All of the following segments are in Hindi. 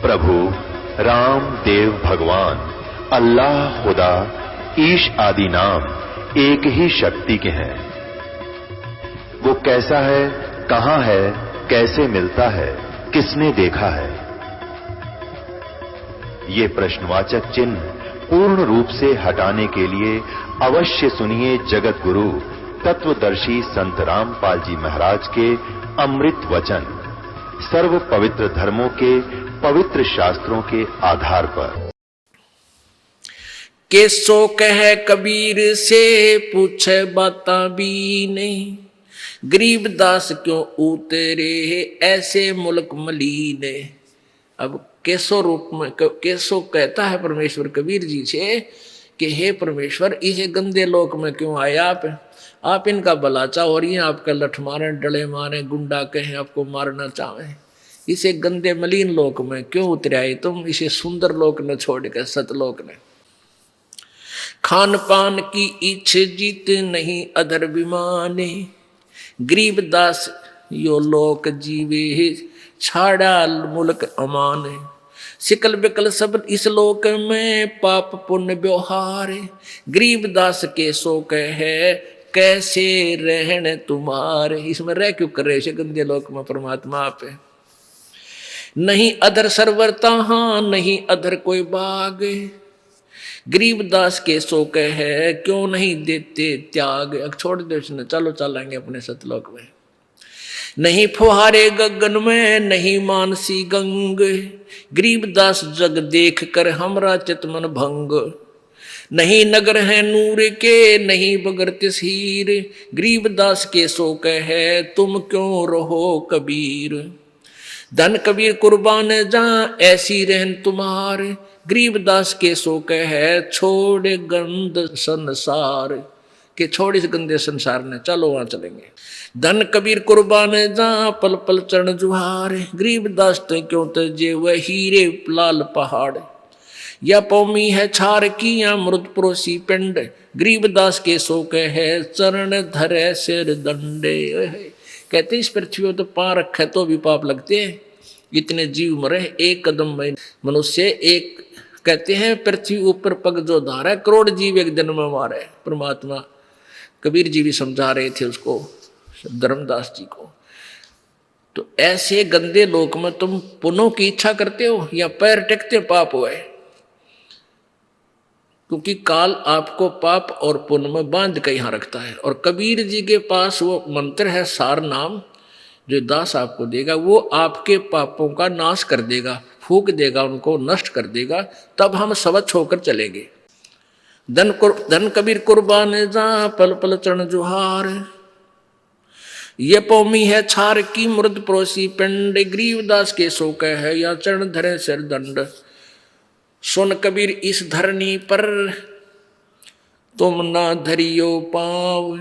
प्रभु राम देव भगवान अल्लाह खुदा ईश आदि नाम एक ही शक्ति के हैं। वो कैसा है, कहां है, कैसे मिलता है, किसने देखा है? ये प्रश्नवाचक चिन्ह पूर्ण रूप से हटाने के लिए अवश्य सुनिए जगत गुरु तत्वदर्शी संत रामपाल जी महाराज के अमृत वचन, सर्व पवित्र धर्मों के पवित्र शास्त्रों के आधार पर। केसो कह कबीर से पूछे बाता भी नहीं, गरीबदास क्यों उतरे ऐसे मुल्क मलीने। अब केसो रूप में केसो कहता है परमेश्वर कबीर जी से कि हे परमेश्वर, इसे गंदे लोक में क्यों आए आप इनका भला चाहो और ये आपका लठ मारे, डले मारे, गुंडा कहें, आपको मारना चाहें, इसे गंदे मलिन लोक में क्यों उतर आए तुम? इसे सुंदर लोक न छोड़ कर सतलोक ने। खान पान की इच्छ जीत नहीं अधर विमाने, गरीबदास यो लोक जीवे छाड़ा मुल्क अमान। सिकल बिकल सब इस लोक में पाप पुण्य व्यवहार, गरीबदास के सो कहे कैसे रहने तुम्हारे। इसमें रह क्यों कर रहे गंदे लोक में परमात्मा आप है। नहीं अधर सरवर तहां, नहीं अधर कोई बाग, गरीबदास के सो कहे क्यों नहीं देते त्याग। अब छोड़ दो इसने, चलो चलेंगे अपने सतलोक में। नहीं फुहारे गगन में, नहीं मानसी गंग, गरीबदास जग देख कर हमरा चितमन भंग। नहीं नगर है नूर के, नहीं बगर तस्हीर, गरीबदास के सो कहे तुम क्यों रहो कबीर। धन कबीर कुर्बान जा ऐसी रहन तुम्हार, गरीबदास के सो कहे छोड़ गंद संसार। के छोड़ इस गंदे संसार ने, चलो वहां चलेंगे। धन कबीर कुर्बान जा पल पल चरण जुहार, गरीबदास ते क्यों तजे वह हीरे लाल पहाड़। या पौमी है छार की या मृत परोसी पिंड, गरीबदास के सो कहे चरण धरे सिर दंडे। कहते इस पृथ्वी तो पां रखे तो भी पाप लगते हैं। इतने जीव मरे एक कदम में मनुष्य, एक कहते हैं पृथ्वी ऊपर पग जो धारा, करोड़ जीव एक दिन में मारे। परमात्मा कबीर जी भी समझा रहे थे उसको, धर्मदास जी को। तो ऐसे गंदे लोक में तुम पुण्यों की इच्छा करते हो या पैर टेकते पाप हुए? क्योंकि काल आपको पाप और पुण्य में बांध के यहां रखता है। और कबीर जी के पास वो मंत्र है सार नाम, जो दास आपको देगा, वो आपके पापों का नाश कर देगा, फूक देगा, उनको नष्ट कर देगा, तब हम स्वच्छ होकर चलेंगे। धन कबीर कुर्बान जा पल पल चरण जुहार, ये पौमी है छार की मृद परोसी पिंड, गरीबदास के सो है या चरण धरे सिर दंड। सुन कबीर इस धरनी पर तुम ना धरियो पाव,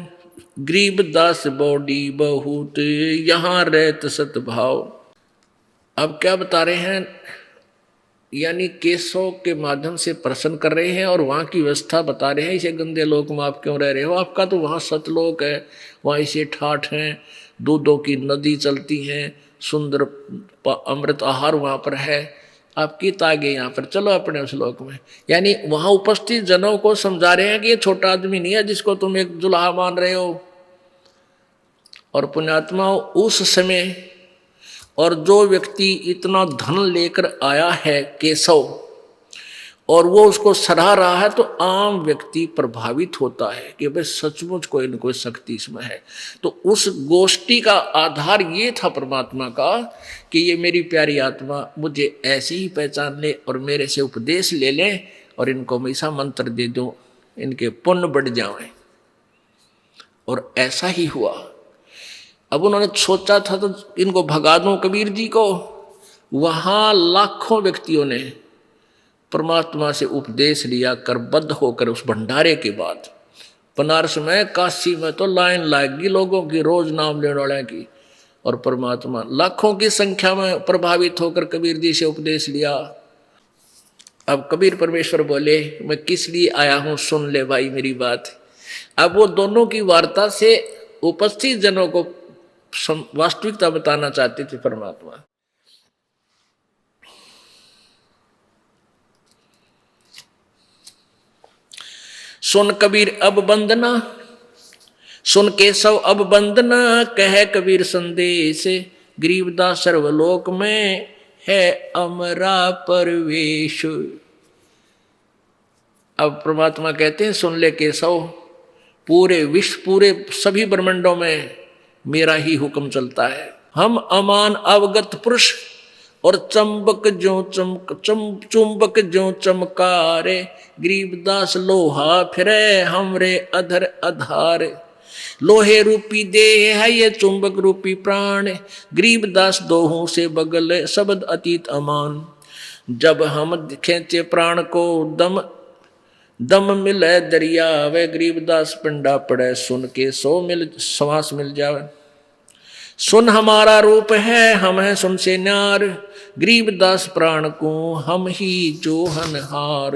गरीबदास बॉडी बहुत यहाँ रहत सतभाव। अब क्या बता रहे हैं, यानी केसों के माध्यम से प्रश्न कर रहे हैं और वहाँ की व्यवस्था बता रहे हैं। इसे गंदे लोक में आप क्यों रह रहे हो? आपका तो वहाँ सतलोक है, वहाँ इसे ठाठ हैं, दूधों की नदी चलती हैं, सुंदर अमृत आहार वहाँ पर है, आपकी तागे यहाँ पर, चलो अपने उस लोक में। यानी वहाँ उपस्थित जनों को समझा रहे हैं कि ये छोटा आदमी नहीं है जिसको तुम एक दुल्हा मान रहे हो। और पुण्यात्मा उस समय, और जो व्यक्ति इतना धन लेकर आया है केशव और वो उसको सराह रहा है, तो आम व्यक्ति प्रभावित होता है कि भाई सचमुच कोई न कोई शक्ति इसमें है। तो उस गोष्ठी का आधार ये था परमात्मा का कि ये मेरी प्यारी आत्मा मुझे ऐसे ही पहचान ले और मेरे से उपदेश ले ले और इनको हमेशा मंत्र दे दूं, इनके पुण्य बढ़ जाएं। और ऐसा ही हुआ। अब उन्होंने सोचा था तो इनको भगा दूं कबीर जी को। वहां लाखों व्यक्तियों ने परमात्मा से उपदेश लिया, करबद्ध होकर उस भंडारे के बाद। बनारस में, काशी में तो लाइन लागगी लोगों की, रोज नाम लेने वाले की। और परमात्मा लाखों की संख्या में प्रभावित होकर कबीर जी से उपदेश लिया। अब कबीर परमेश्वर बोले, मैं किस लिए आया हूं, सुन ले भाई मेरी बात। अब वो दोनों की वार्ता से उपस्थित जनों को वास्तविकता बताना चाहते थे परमात्मा। सुन कबीर अब बंदना, सुन केशव अब बंदना, कह कबीर संदेश, गरीबदास सर्वलोक में है अमरा परवेश। अब परमात्मा कहते हैं सुन ले केशव, पूरे विश्व पूरे सभी ब्रह्मांडों में मेरा ही हुक्म चलता है। हम अमान अवगत पुरुष और चुंबक जो चमकारे, गरीबदास लोहा फिरे हमरे अधर आधार। लोहे रूपी देह है ये चुंबक रूपी प्राण, गरीबदास दोहों से बगल शब्द अतीत अमान। जब हम खींचे प्राण को दम दम मिले दरिया, वे गरीबदास पिंडा पड़े सुन के श्वास मिल जावे। सुन हमारा रूप है हम हैं सुन से न्यार, गरीबदास प्राण को हम ही जो हनहार।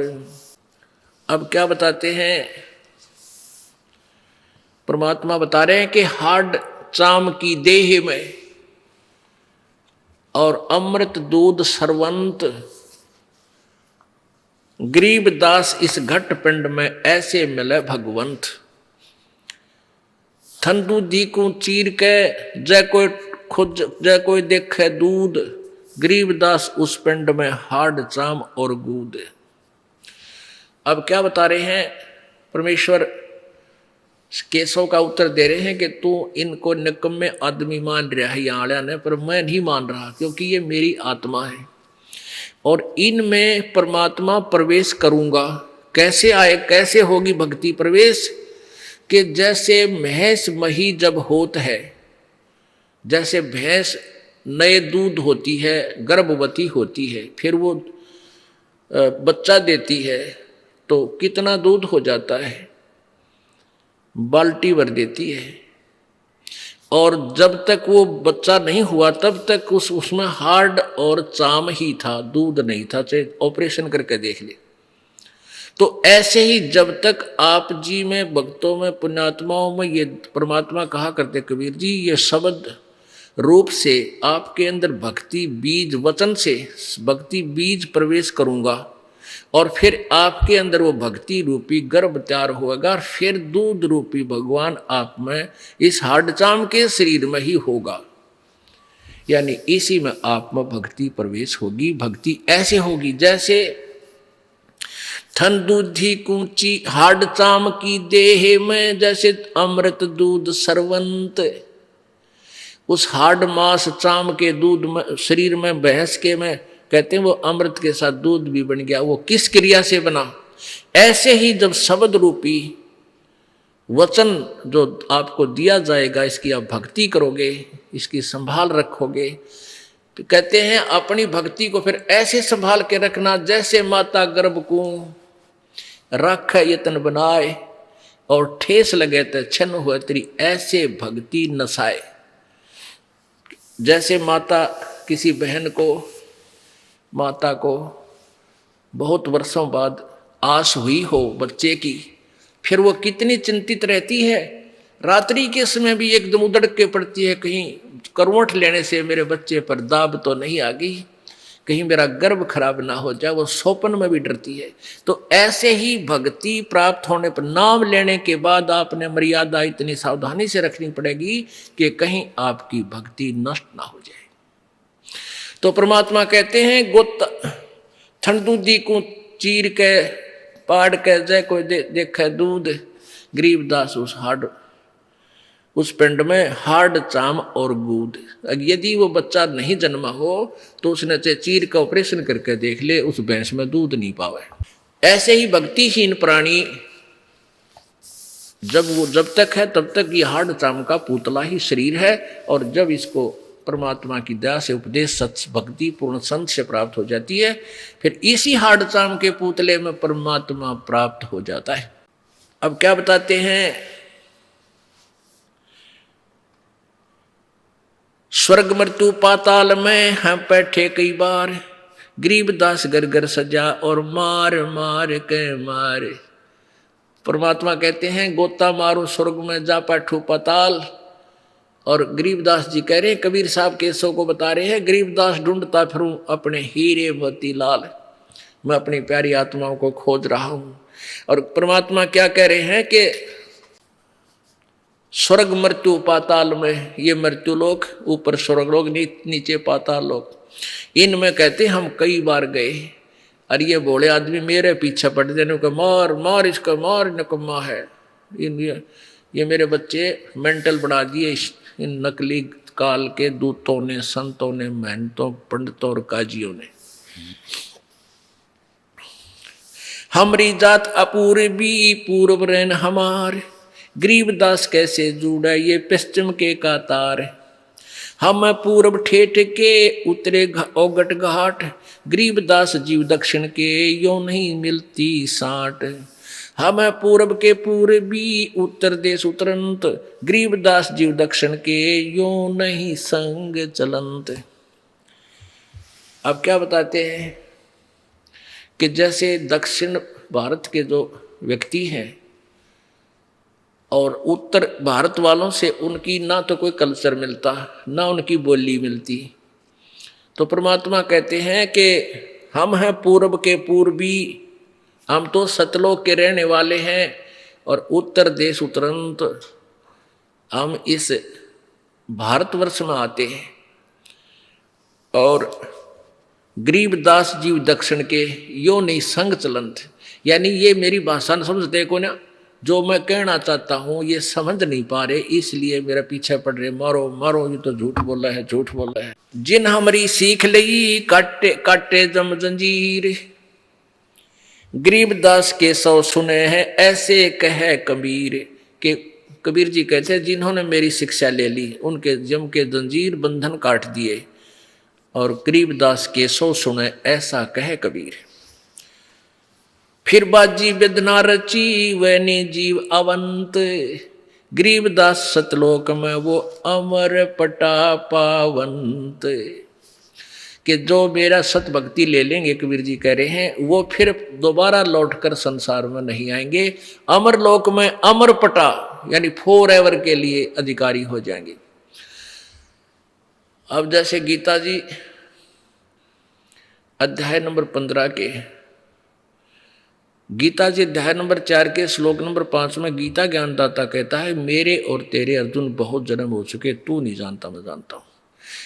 अब क्या बताते हैं परमात्मा, बता रहे हैं कि हाड चाम की देह में और अमृत दूध सर्वंत, गरीबदास इस घट पिंड में ऐसे मिले भगवंत। थन दूधी को चीर के जय कोई देखे दूध, गरीबदास उस पिंड में हाड चाम और गूद। अब क्या बता रहे हैं परमेश्वर केशव का उत्तर दे रहे हैं कि तू इनको निकम्मे आदमी मान रहा है यहाँ ने, पर मैं नहीं मान रहा क्योंकि ये मेरी आत्मा है और इनमें परमात्मा प्रवेश करूंगा। कैसे आए, कैसे होगी भक्ति प्रवेश? कि जैसे भैंस मही जब होत है, जैसे भैंस नए दूध होती है, गर्भवती होती है, फिर वो बच्चा देती है तो कितना दूध हो जाता है, बाल्टी भर देती है। और जब तक वो बच्चा नहीं हुआ तब तक उसमें हार्ड और चाम ही था, दूध नहीं था, चाहे ऑपरेशन करके देख ले। तो ऐसे ही जब तक आप जी में, भक्तों में, पुण्यात्माओं में ये परमात्मा कहा करते कबीर जी, ये शब्द रूप से आपके अंदर भक्ति बीज, वचन से भक्ति बीज प्रवेश करूंगा और फिर आपके अंदर वो भक्ति रूपी गर्भ तैयार होगा और फिर दूध रूपी भगवान आप में इस हाडचाम के शरीर में ही होगा, यानी इसी में आप में भक्ति प्रवेश होगी। भक्ति ऐसे होगी जैसे थन दूधी कूची हाडचाम की देह में, जैसे अमृत दूध सरवंत। उस हाड मास चाम के दूध में, शरीर में भैंस के में कहते हैं वो अमृत के साथ दूध भी बन गया। वो किस क्रिया से बना? ऐसे ही जब शब्द रूपी वचन जो आपको दिया जाएगा, इसकी आप भक्ति करोगे, इसकी संभाल रखोगे, तो कहते हैं अपनी भक्ति को फिर ऐसे संभाल के रखना जैसे माता गर्भ को रख यतन बनाए और ठेस लगे तो छन्न हुए तेरी ऐसे भक्ति नसाए। जैसे माता किसी बहन को, माता को बहुत वर्षों बाद आस हुई हो बच्चे की, फिर वो कितनी चिंतित रहती है, रात्रि के समय भी एकदम उधड़ के पड़ती है, कहीं करवट लेने से मेरे बच्चे पर दाब तो नहीं आ गई, कहीं मेरा गर्भ खराब ना हो जाए, वो स्वप्न में भी डरती है। तो ऐसे ही भक्ति प्राप्त होने पर, नाम लेने के बाद आपने मर्यादा इतनी सावधानी से रखनी पड़ेगी कि कहीं आपकी भक्ति नष्ट ना हो जाए। तो परमात्मा कहते हैं गोत ठंडूदी को चीर के पाड़ के जय कोई देखे दूध, गरीबदास उस पिंड में हार्ड चाम और गूद। यदि वो बच्चा नहीं जन्मा हो तो उसने चाहे चीर का ऑपरेशन करके देख ले, उस भैंस में दूध नहीं पावे। ऐसे ही भक्तिहीन प्राणी जब तक है तब तक ये हार्ड चाम का पुतला ही शरीर है, और जब इसको परमात्मा की दया से उपदेश सत्य भक्ति पूर्ण संत से प्राप्त हो जाती है, फिर इसी हार्ड चाम के पुतले में परमात्मा प्राप्त हो जाता है। अब क्या बताते हैं, स्वर्ग मृत्यु पाताल में हम बैठे कई बार, गरीबदास घर घर सजा और मार मार के मारे। परमात्मा कहते हैं गोता मारो स्वर्ग में जा बैठू पाताल, और गरीबदास जी कह रहे हैं, कबीर साहब केसों को बता रहे हैं, गरीबदास ढूंढता फिरूं अपने हीरे मोती लाल, मैं अपनी प्यारी आत्माओं को खोज रहा हूं। और परमात्मा क्या कह रहे हैं कि स्वर्ग मृत्यु पाताल में, ये मृत्यु लोक, ऊपर स्वर्ग लोक, नीचे पाताल लोक, इनमें कहते हम कई बार गए। और ये बोले आदमी मेरे पीछे पड़ देने को, मार मार इसको, मार नकम्मा है, ये मेरे बच्चे मेंटल बना दिए इन नकली काल के दूतों ने, संतों ने, महंतों, पंडितों और काजियों ने। हमारी जात अपूर्वी पूर्व रैन हमार, गरीबदास कैसे जुड़ा ये पश्चिम के कातार। हम पूर्व ठेठ के उतरे ओगट घाट, गरीबदास जीव दक्षिण के यो नहीं मिलती साट। हम पूर्व के पूर्वी उत्तर देश उतरंत, गरीबदास जीव दक्षिण के यो नहीं संग चलंत। अब क्या बताते हैं कि जैसे दक्षिण भारत के जो व्यक्ति हैं और उत्तर भारत वालों से उनकी ना तो कोई कल्चर मिलता, ना उनकी बोली मिलती, तो परमात्मा कहते हैं कि हम हैं पूर्व के पूर्वी, हम तो सतलोक के रहने वाले हैं और उत्तर देश उतरंत हम इस भारतवर्ष में आते हैं। और गरीबदास जीव दक्षिण के यो नहीं संग चलंत, यानी ये मेरी भाषा न समझते को ना, जो मैं कहना चाहता हूँ ये समझ नहीं पा रहे, इसलिए मेरा पीछे पड़ रहे, मारो मारो, ये तो झूठ बोला है, झूठ बोला है। जिन हमारी सीख लई काटे काटे जम जंजीर, गरीबदास के सौ सुने हैं ऐसे कहे कबीर। के कबीर जी कहते हैं जिन्होंने मेरी शिक्षा ले ली उनके जम के जंजीर बंधन काट दिए, और गरीबदास के सौ सुने ऐसा कहे कबीर। फिर बाजी वेदना रची वैनी जीव अवंत, गरीबदास सतलोक में वो अमर पटा पावंत। कि जो मेरा सत भक्ति ले लेंगे, कबीर जी कह रहे हैं, वो फिर दोबारा लौटकर संसार में नहीं आएंगे, अमर लोक में अमर पटा यानी फॉर एवर के लिए अधिकारी हो जाएंगे। अब जैसे गीता जी अध्याय नंबर 15 के, गीता जी अध्याय नंबर 4 के श्लोक नंबर 5 में गीता ज्ञानदाता कहता है, मेरे और तेरे अर्जुन बहुत जन्म हो चुके, तू नहीं जानता मैं जानता हूं।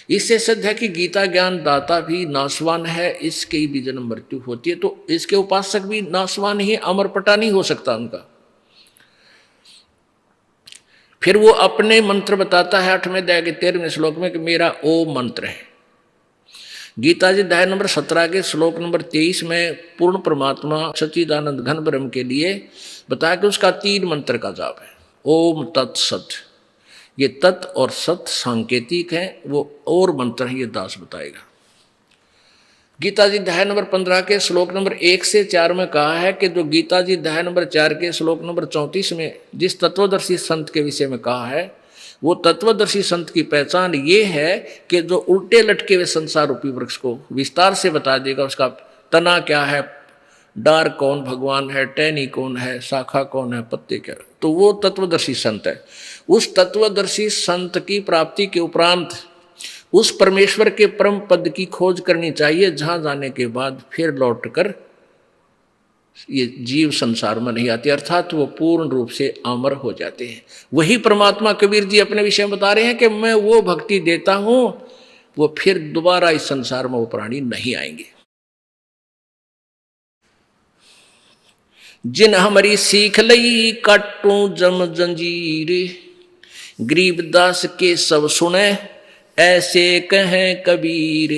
इससे सिद्ध है कि गीता ज्ञान दाता भी नाशवान है, इसकी भी जन्म मृत्यु होती है, तो इसके उपासक भी नाशवान ही, अमरपटा नहीं हो सकता उनका। फिर वो अपने मंत्र बताता है 8वें अध्याय के 13वें श्लोक में कि मेरा ओम मंत्र है। गीता जी अध्याय नंबर 17 के श्लोक नंबर 23 में पूर्ण परमात्मा सच्चिदानंद घन ब्रह्म के लिए बताया कि उसका 3 मंत्र का जाप है, ओम तत्सत। ये तत् और सत सांकेतिक हैं, वो और मंत्र है, ये दास बताएगा। गीता जी अध्याय नंबर 15 के श्लोक नंबर 1 से 4 में कहा है कि जो गीता जी अध्याय नंबर 4 के श्लोक नंबर 34 में जिस तत्वदर्शी संत के विषय में कहा है, वो तत्वदर्शी संत की पहचान ये है कि जो उल्टे लटके हुए संसार रूपी वृक्ष को विस्तार से बता देगा, उसका तना क्या है, डार कौन भगवान है, टहनी कौन है, शाखा कौन है, पत्ते क्या है, तो वो तत्वदर्शी संत है। उस तत्वदर्शी संत की प्राप्ति के उपरांत उस परमेश्वर के परम पद की खोज करनी चाहिए, जहां जाने के बाद फिर लौटकर ये जीव संसार में नहीं आते, अर्थात वो पूर्ण रूप से अमर हो जाते हैं। वही परमात्मा कबीर जी अपने विषय में बता रहे हैं कि मैं वो भक्ति देता हूं, वो फिर दोबारा इस संसार में वो प्राणी नहीं आएंगे। जिन हमारी सीख लई काटू जम जंजीर, गरीबदास के सब सुने ऐसे कहें कबीर।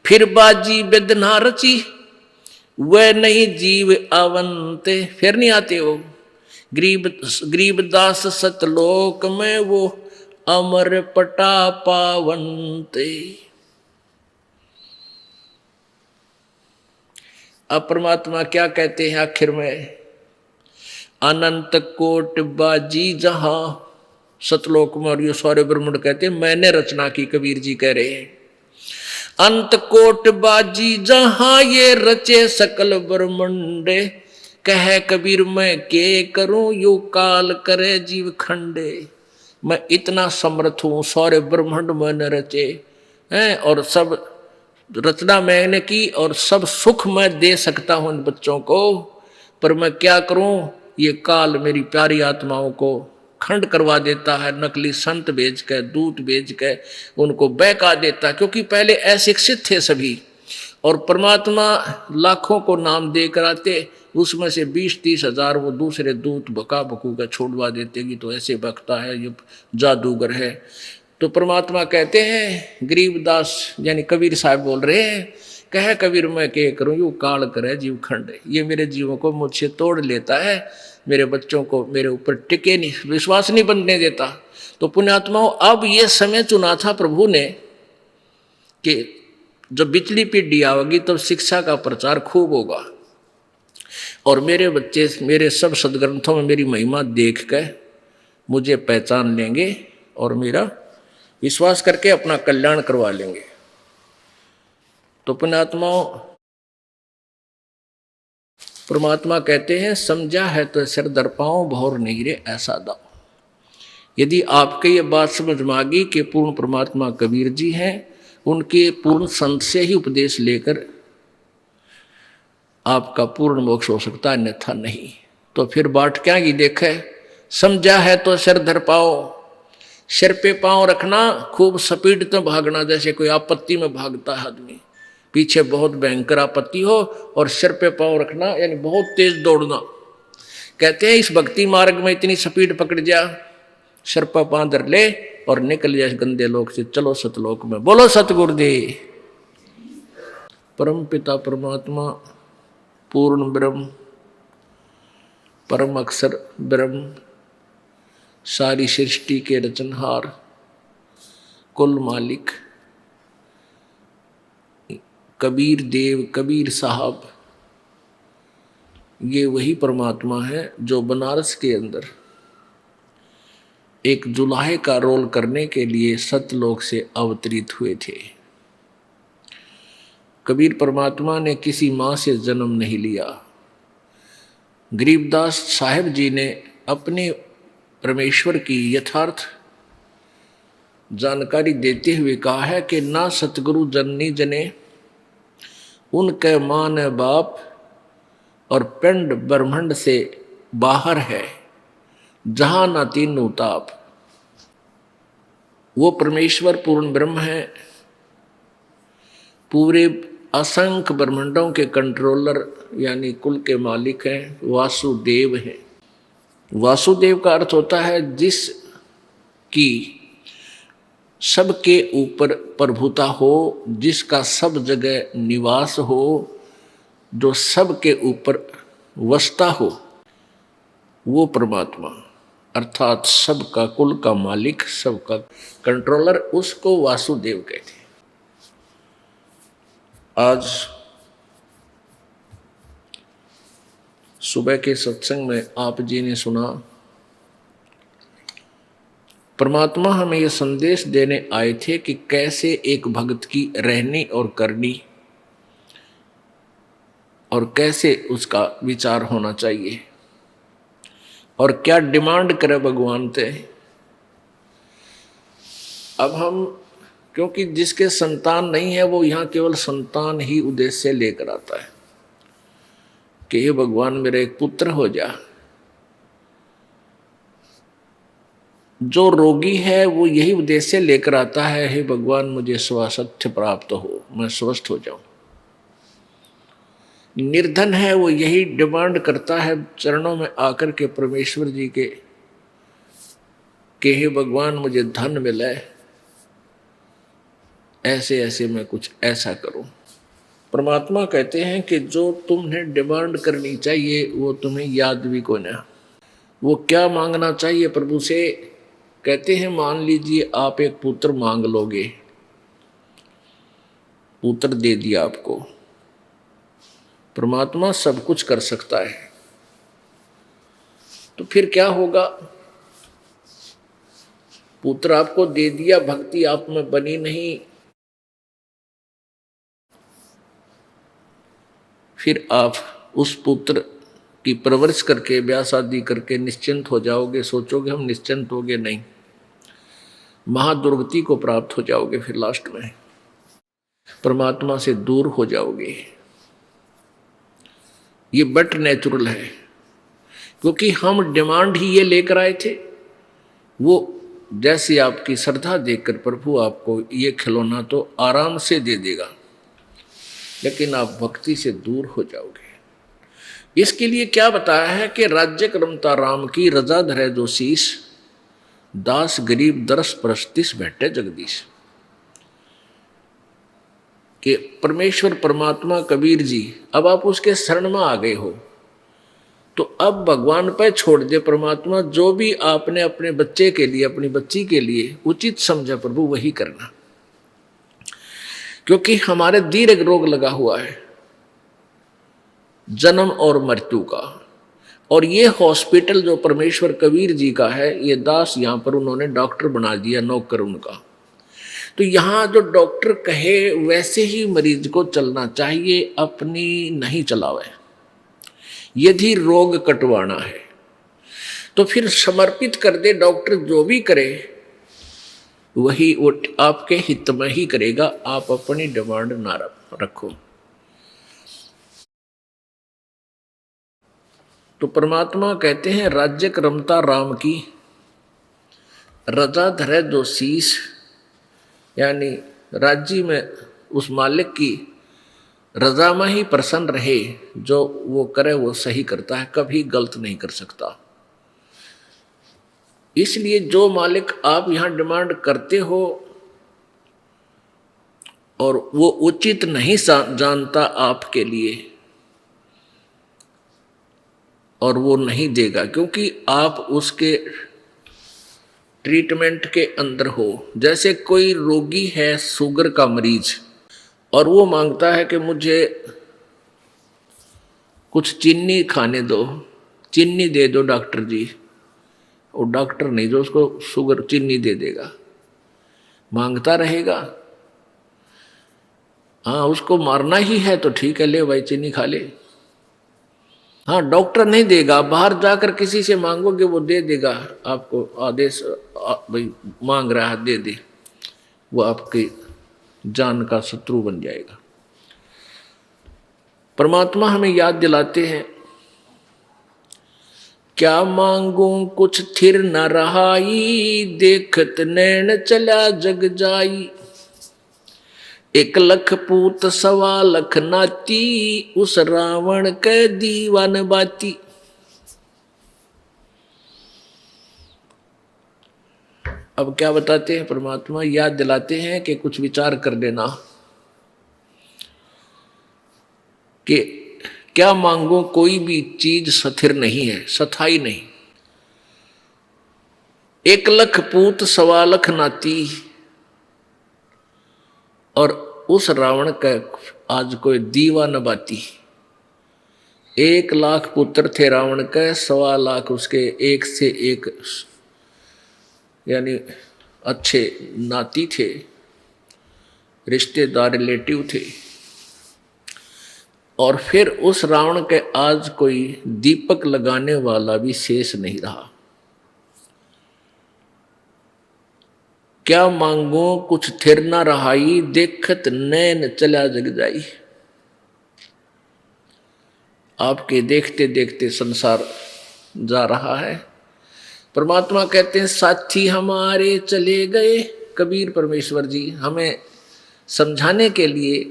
फिर बाजी वेदना रची वह नहीं जीव अवंते, फिर नहीं आते हो गरीबदास सतलोक में वो अमर पटा पावंते। अब परमात्मा क्या कहते हैं आखिर में, अनंत कोट बाजी जहां सतलोक में, और ये सारे ब्रह्मांड कहते हैं मैंने रचना की, कबीर जी कह रहे हैं। अंत कोट बाजी जहां ये रचे सकल ब्रह्मंडे, कहे कबीर मैं के करूं यो काल करे जीव खंडे। मैं इतना समर्थ हूं, सारे ब्रह्मांड मैंने रचे हैं और सब रचना मैंने की और सब सुख मैं दे सकता हूं इन बच्चों को, पर मैं क्या करूं, ये काल मेरी प्यारी आत्माओं को खंड करवा देता है, नकली संत भेज के, दूत भेज के उनको बहका देता है, क्योंकि पहले अशिक्षित थे सभी, और परमात्मा लाखों को नाम दे कर आते, उसमें से 20-30 हजार वो दूसरे दूत बका बकू का छोड़वा देते कि तो ऐसे बकता है, ये जादूगर है। तो परमात्मा कहते हैं, गरीबदास यानी कबीर साहब बोल रहे हैं, कह कबीर मैं क्या करूं, यू काल करे जीव खंड, ये मेरे जीवों को मुझसे तोड़ लेता है, मेरे बच्चों को मेरे ऊपर टिके नहीं, विश्वास नहीं बनने देता। तो पुण्यात्माओं, अब ये समय चुना था प्रभु ने कि जब बिचली पीढ़ी आवेगी तब शिक्षा का प्रचार खूब होगा, और मेरे बच्चे मेरे सब सदग्रंथों में मेरी महिमा देख कर मुझे पहचान लेंगे और मेरा विश्वास करके अपना कल्याण करवा लेंगे। तो पुण्यात्माओं, परमात्मा कहते हैं, समझा है तो सिर दर पाओ, भौर नहीं रे ऐसा दाओ। यदि आपके ये बात समझ में आ गई कि पूर्ण परमात्मा कबीर जी हैं, उनके पूर्ण संत से ही उपदेश लेकर आपका पूर्ण मोक्ष हो सकता है, अन्यथा नहीं। तो फिर बाट क्या की देखे, समझा है तो सिर धर पाओ, सिर पे पांव रखना, खूब स्पीड तो भागना, जैसे कोई आपत्ति में भागता है आदमी, पीछे बहुत भयंकर आपत्ति हो और सिर पे पांव रखना, यानी बहुत तेज दौड़ना। कहते हैं इस भक्ति मार्ग में इतनी स्पीड पकड़ जा, सिर पर पांव धर ले और निकल जाए गंदे लोक से, चलो सतलोक में। बोलो सतगुरुदेव। परम पिता परमात्मा पूर्ण ब्रह्म, परम अक्षर ब्रह्म, सारी सृष्टि के रचनहार, कुल मालिक कबीर देव, कबीर साहब, ये वही परमात्मा है जो बनारस के अंदर एक जुलाहे का रोल करने के लिए सतलोक से अवतरित हुए थे। कबीर परमात्मा ने किसी माँ से जन्म नहीं लिया। गरीबदास साहिब जी ने अपने परमेश्वर की यथार्थ जानकारी देते हुए कहा है कि ना सतगुरु जननी जने, उनके माँ ने बाप, और पिंड ब्रह्मांड से बाहर है, जहां ना तीनों ताप। वो परमेश्वर पूर्ण ब्रह्म है, पूरे असंख्य ब्रह्मांडों के कंट्रोलर यानी कुल के मालिक हैं, वासुदेव हैं। वासुदेव का अर्थ होता है जिस की सबके ऊपर प्रभुता हो, जिसका सब जगह निवास हो, जो सबके ऊपर वसता हो, वो परमात्मा अर्थात सबका कुल का मालिक, सबका कंट्रोलर, उसको वासुदेव कहते हैं। आज सुबह के सत्संग में आप जी ने सुना, परमात्मा हमें यह संदेश देने आए थे कि कैसे एक भक्त की रहनी और करनी, और कैसे उसका विचार होना चाहिए, और क्या डिमांड करे भगवान से। अब हम, क्योंकि जिसके संतान नहीं है वो यहाँ केवल संतान ही उद्देश्य लेकर आता है कि हे भगवान मेरा एक पुत्र हो जा। जो रोगी है वो यही उद्देश्य लेकर आता है, हे भगवान मुझे स्वास्थ्य प्राप्त हो, मैं स्वस्थ हो जाऊं। निर्धन है वो यही डिमांड करता है चरणों में आकर के परमेश्वर जी के कि हे भगवान मुझे धन मिले, ऐसे ऐसे मैं कुछ ऐसा करूं। परमात्मा कहते हैं कि जो तुम्हें डिमांड करनी चाहिए वो तुम्हें याद भी को ना। वो क्या मांगना चाहिए प्रभु से? कहते हैं मान लीजिए आप एक पुत्र मांग लोगे, पुत्र दे दिया आपको, परमात्मा सब कुछ कर सकता है, तो फिर क्या होगा? पुत्र आपको दे दिया, भक्ति आप में बनी नहीं, फिर आप उस पुत्र की परवरिश करके ब्याह शादी करके निश्चिंत हो जाओगे, सोचोगे हम निश्चिंत हो गए, नहीं, महादुर्गति को प्राप्त हो जाओगे, फिर लास्ट में परमात्मा से दूर हो जाओगे। ये बट नेचुरल है, क्योंकि हम डिमांड ही ये लेकर आए थे। वो जैसी आपकी श्रद्धा देखकर प्रभु आपको ये खिलौना तो आराम से दे देगा, लेकिन आप भक्ति से दूर हो जाओगे। इसके लिए क्या बताया है कि राज्य क्रमता राम की रजा धरे जो शीश, दास गरीब दरस परस्तिस बैठे जगदीश। कि परमेश्वर परमात्मा कबीर जी, अब आप उसके शरण में आ गए हो, तो अब भगवान पर छोड़ दे परमात्मा, जो भी आपने अपने बच्चे के लिए, अपनी बच्ची के लिए उचित समझा प्रभु वही करना। क्योंकि हमारे दीर्घ रोग लगा हुआ है, जन्म और मृत्यु का, और ये हॉस्पिटल जो परमेश्वर कबीर जी का है, ये दास यहां पर उन्होंने डॉक्टर बना दिया, नौकर उनका। तो यहां जो डॉक्टर कहे वैसे ही मरीज को चलना चाहिए, अपनी नहीं चलावे। यदि रोग कटवाना है तो फिर समर्पित कर दे, डॉक्टर जो भी करे वही वो आपके हित में ही करेगा, आप अपनी डिमांड ना रखो। तो परमात्मा कहते हैं राज्य क्रमता राम की रजा धरे जो शीश, यानी राज्य में उस मालिक की रजा में ही प्रसन्न रहे, जो वो करे वो सही करता है, कभी गलत नहीं कर सकता। इसलिए जो मालिक आप यहां डिमांड करते हो और वो उचित नहीं जानता आपके लिए, और वो नहीं देगा, क्योंकि आप उसके ट्रीटमेंट के अंदर हो। जैसे कोई रोगी है, शुगर का मरीज, और वो मांगता है कि मुझे कुछ चीनी खाने दो, चीनी दे दो डॉक्टर जी, और डॉक्टर नहीं जो उसको शुगर चीनी दे देगा, मांगता रहेगा। हाँ, उसको मारना ही है तो ठीक है, ले भाई चीनी खा ले। हाँ, डॉक्टर नहीं देगा, बाहर जाकर किसी से मांगोगे वो दे देगा, आपको आदेश भाई मांग रहा है दे दे, वो आपकी जान का शत्रु बन जाएगा। परमात्मा हमें याद दिलाते हैं, क्या मांगू कुछ थिर न रहाई, देखत नैन चला जग जाई। 1 लख पूत 1.25 लाख नाती, उस रावण के दीवान बाती। अब क्या बताते हैं परमात्मा, याद दिलाते हैं कि कुछ विचार कर लेना कि क्या मांगो, कोई भी चीज स्थिर नहीं है, स्थायी नहीं। 1 लख पूत 1.25 लाख नाती, और उस रावण का आज कोई दीवान बाती। 1 लाख पुत्र थे रावण के, 1.25 लाख उसके एक से एक यानी अच्छे नाती थे, रिश्तेदार रिलेटिव थे, और फिर उस रावण के आज कोई दीपक लगाने वाला भी शेष नहीं रहा। क्या मांगो कुछ थिर न रहाई, देखत नैन चला जग जाई। आपके देखते देखते संसार जा रहा है। परमात्मा कहते हैं साथी हमारे चले गए। कबीर परमेश्वर जी हमें समझाने के लिए,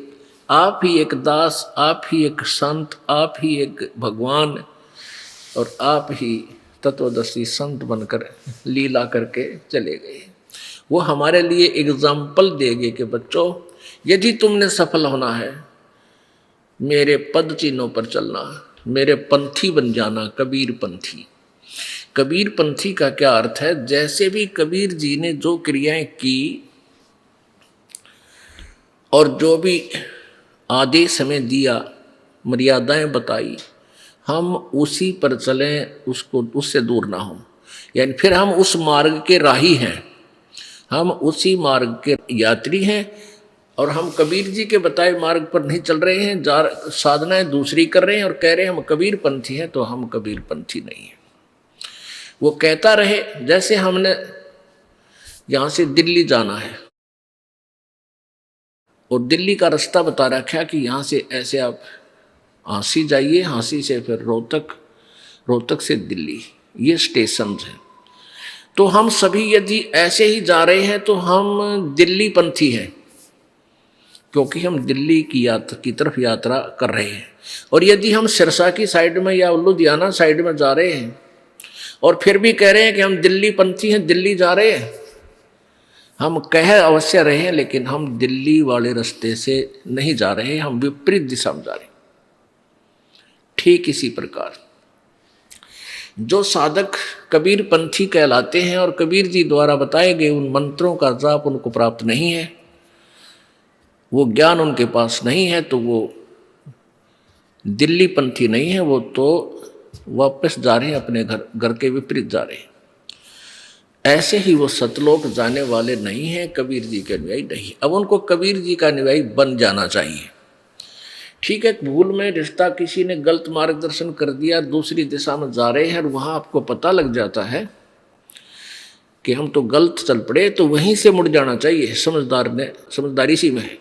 आप ही एक दास, आप ही एक संत, आप ही एक भगवान, और आप ही तत्वदर्शी संत बनकर लीला करके चले गए। वो हमारे लिए एग्जाम्पल देंगे कि बच्चों, यदि तुमने सफल होना है, मेरे पद चिन्हों पर चलना, मेरे पंथी बन जाना, कबीर पंथी। कबीर पंथी का क्या अर्थ है? जैसे भी कबीर जी ने जो क्रियाएं की और जो भी आदेश हमें दिया, मर्यादाएं बताई, हम उसी पर चलें, उसको उससे दूर ना हो। यानी फिर हम उस मार्ग के राही हैं, हम उसी मार्ग के यात्री हैं, और हम कबीर जी के बताए मार्ग पर नहीं चल रहे हैं, साधनाएं दूसरी कर रहे हैं और कह रहे हैं हम कबीर पंथी हैं, तो हम कबीर पंथी नहीं है। वो कहता रहे, जैसे हमने यहां से दिल्ली जाना है और दिल्ली का रास्ता बता रखा कि यहां से ऐसे आप हाँसी जाइए, हाँसी से फिर रोहतक, रोहतक से दिल्ली, ये स्टेशन है। तो हम सभी यदि ऐसे ही जा रहे हैं तो हम दिल्ली पंथी हैं, क्योंकि हम दिल्ली की तरफ यात्रा कर रहे हैं। और यदि हम सिरसा की साइड में या लुधियाना साइड में जा रहे हैं और फिर भी कह रहे हैं कि हम दिल्ली पंथी हैं, दिल्ली जा रहे हैं, हम कह अवश्य रहे हैं, लेकिन हम दिल्ली वाले रास्ते से नहीं जा रहे हैं, हम विपरीत दिशा में जा रहे हैं। ठीक इसी प्रकार जो साधक कबीर पंथी कहलाते हैं और कबीर जी द्वारा बताए गए उन मंत्रों का जाप उनको प्राप्त नहीं है, वो ज्ञान उनके पास नहीं है, तो वो दिल्ली पंथी नहीं है, वो तो वापस जा रहे हैं अपने घर के विपरीत जा रहे हैं। ऐसे ही वो सतलोक जाने वाले नहीं हैं, कबीर जी के अनुयायी नहीं। अब उनको कबीर जी का अनुयायी बन जाना चाहिए। ठीक है, भूल में रिश्ता किसी ने गलत मार्गदर्शन कर दिया, दूसरी दिशा में जा रहे हैं और वहां आपको पता लग जाता है कि हम तो गलत चल पड़े, तो वहीं से मुड़ जाना चाहिए। समझदारी सी में है।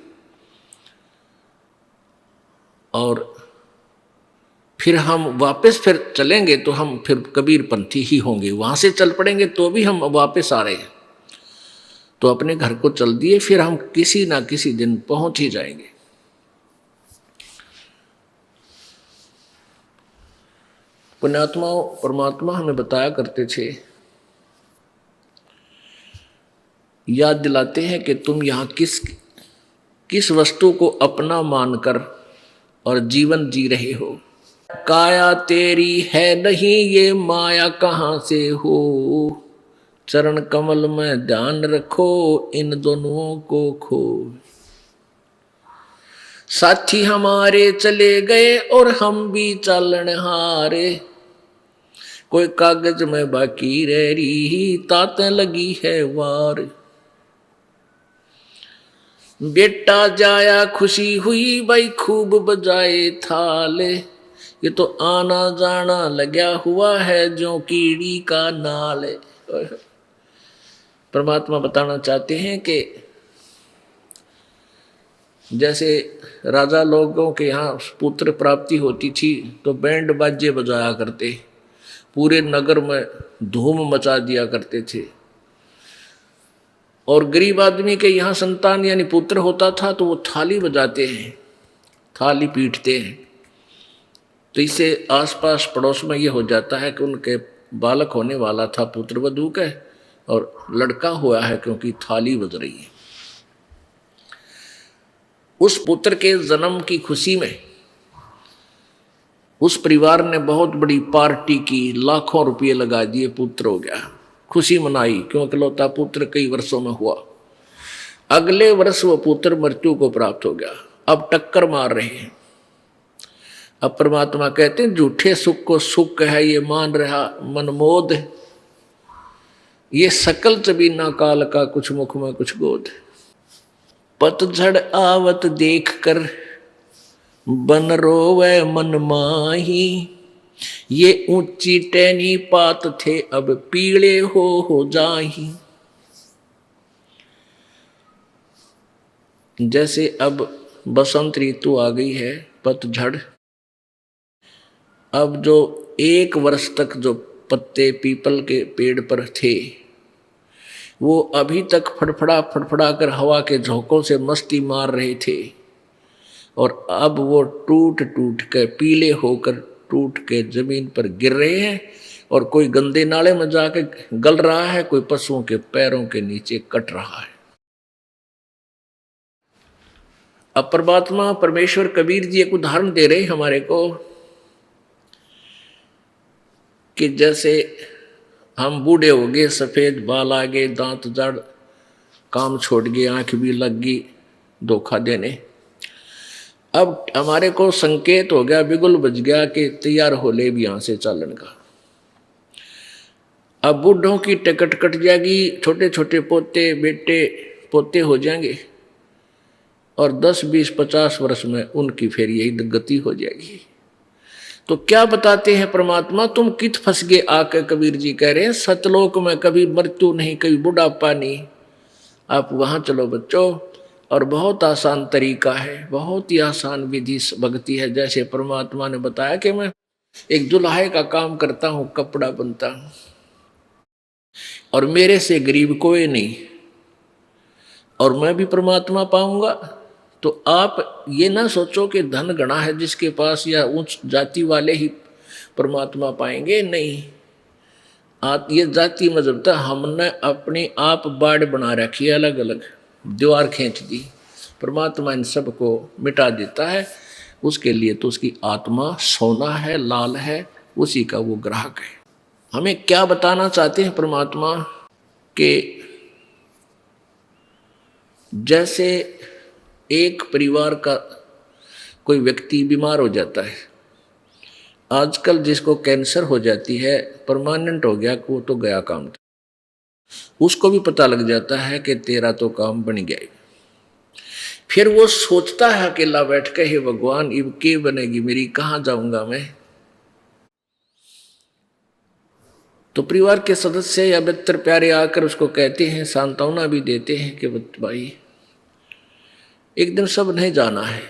और फिर हम वापस फिर चलेंगे तो हम फिर कबीर पंथी ही होंगे। वहां से चल पड़ेंगे तो भी हम वापस आ रहे हैं, तो अपने घर को चल दिए, फिर हम किसी ना किसी दिन पहुंच ही जाएंगे। पुण्यात्मा परमात्मा हमें बताया करते थे, याद दिलाते हैं कि तुम यहाँ किस वस्तु को अपना मानकर और जीवन जी रहे हो। काया तेरी है नहीं, ये माया कहाँ से हो। चरण कमल में ध्यान रखो, इन दोनों को खो। साथी हमारे चले गए और हम भी चलन हारे। कोई कागज में बाकी रह रही, ताते लगी है वार। बेटा जाया खुशी हुई, भाई खूब बजाए थाले। ये तो आना जाना लगा हुआ है, जो कीड़ी का नाल। परमात्मा बताना चाहते हैं कि जैसे राजा लोगों के यहाँ पुत्र प्राप्ति होती थी तो बैंड बाजे बजाया करते, पूरे नगर में धूम मचा दिया करते थे। और गरीब आदमी के यहाँ संतान यानी पुत्र होता था तो वो थाली बजाते हैं, थाली पीटते हैं। तो इससे आसपास पड़ोस में ये हो जाता है कि उनके बालक होने वाला था पुत्र वधू का, और लड़का हुआ है क्योंकि थाली बज रही है। उस पुत्र के जन्म की खुशी में उस परिवार ने बहुत बड़ी पार्टी की, लाखों रुपये लगा दिए, पुत्र हो गया, खुशी मनाई, क्योंकि इकलौता पुत्र कई वर्षों में हुआ। अगले वर्ष वो पुत्र मृत्यु को प्राप्त हो गया। अब टक्कर मार रहे हैं। अब परमात्मा कहते हैं झूठे सुख को सुख है, ये मान रहा मनमोद। ये सकल चबीना काल का, कुछ मुख में कुछ गोद। पतझड़ आवत देख कर बन रोवे मन माही। ये ऊंची टहनी पात थे, अब पीले हो जाही। जैसे अब बसंत ऋतु आ गई है, पतझड़। अब जो एक वर्ष तक जो पत्ते पीपल के पेड़ पर थे, वो अभी तक फड़फड़ा कर हवा के झोंकों से मस्ती मार रहे थे, और अब वो टूट के पीले होकर टूट के जमीन पर गिर रहे हैं, और कोई गंदे नाले में जाके गल रहा है, कोई पशुओं के पैरों के नीचे कट रहा है। अब परमात्मा परमेश्वर कबीर जी एक उदाहरण दे रहे हमारे को कि जैसे हम बूढ़े हो गए, सफेद बाल आ गए, दांत जड़, काम छोड़ गए, आंख भी लग गई धोखा देने। अब हमारे को संकेत हो गया, बिगुल बज गया कि तैयार हो ले भी यहां से चालन का। अब बूढ़ों की टिकट कट जाएगी, छोटे छोटे पोते बेटे पोते हो जाएंगे, और 10 20 50 वर्ष में उनकी फिर यही गति हो जाएगी। तो क्या बताते हैं परमात्मा, तुम कित फंस गए आके। कबीर जी कह रहे हैं सतलोक में कभी मृत्यु नहीं, कभी बुढ़ापा नहीं। आप वहां चलो बच्चों, और बहुत आसान तरीका है, बहुत ही आसान विधि भक्ति है। जैसे परमात्मा ने बताया कि मैं एक जुलाहे का काम करता हूँ, कपड़ा बनता हूँ, और मेरे से गरीब कोई नहीं, और मैं भी परमात्मा पाऊंगा। तो आप ये ना सोचो कि धन गणा है जिसके पास या उच्च जाति वाले ही परमात्मा पाएंगे, नहीं। आप ये जाति मजहब था, हमने अपनी आप बाढ़ बना रखी है, अलग अलग दीवार खींच दी। परमात्मा इन सबको मिटा देता है, उसके लिए तो उसकी आत्मा सोना है, लाल है, उसी का वो ग्राहक है। हमें क्या बताना चाहते हैं परमात्मा के, जैसे एक परिवार का कोई व्यक्ति बीमार हो जाता है, आजकल जिसको कैंसर हो जाती है, परमानेंट हो गया, वो तो गया काम था, उसको भी पता लग जाता है कि तेरा तो काम बन गया। फिर वो सोचता है अकेला बैठ के, हे भगवान इब के बनेगी मेरी, कहाँ जाऊंगा मैं। तो परिवार के सदस्य या मित्र प्यारे आकर उसको कहते हैं, सांत्वना भी देते हैं कि भाई एक दिन सब नहीं जाना है,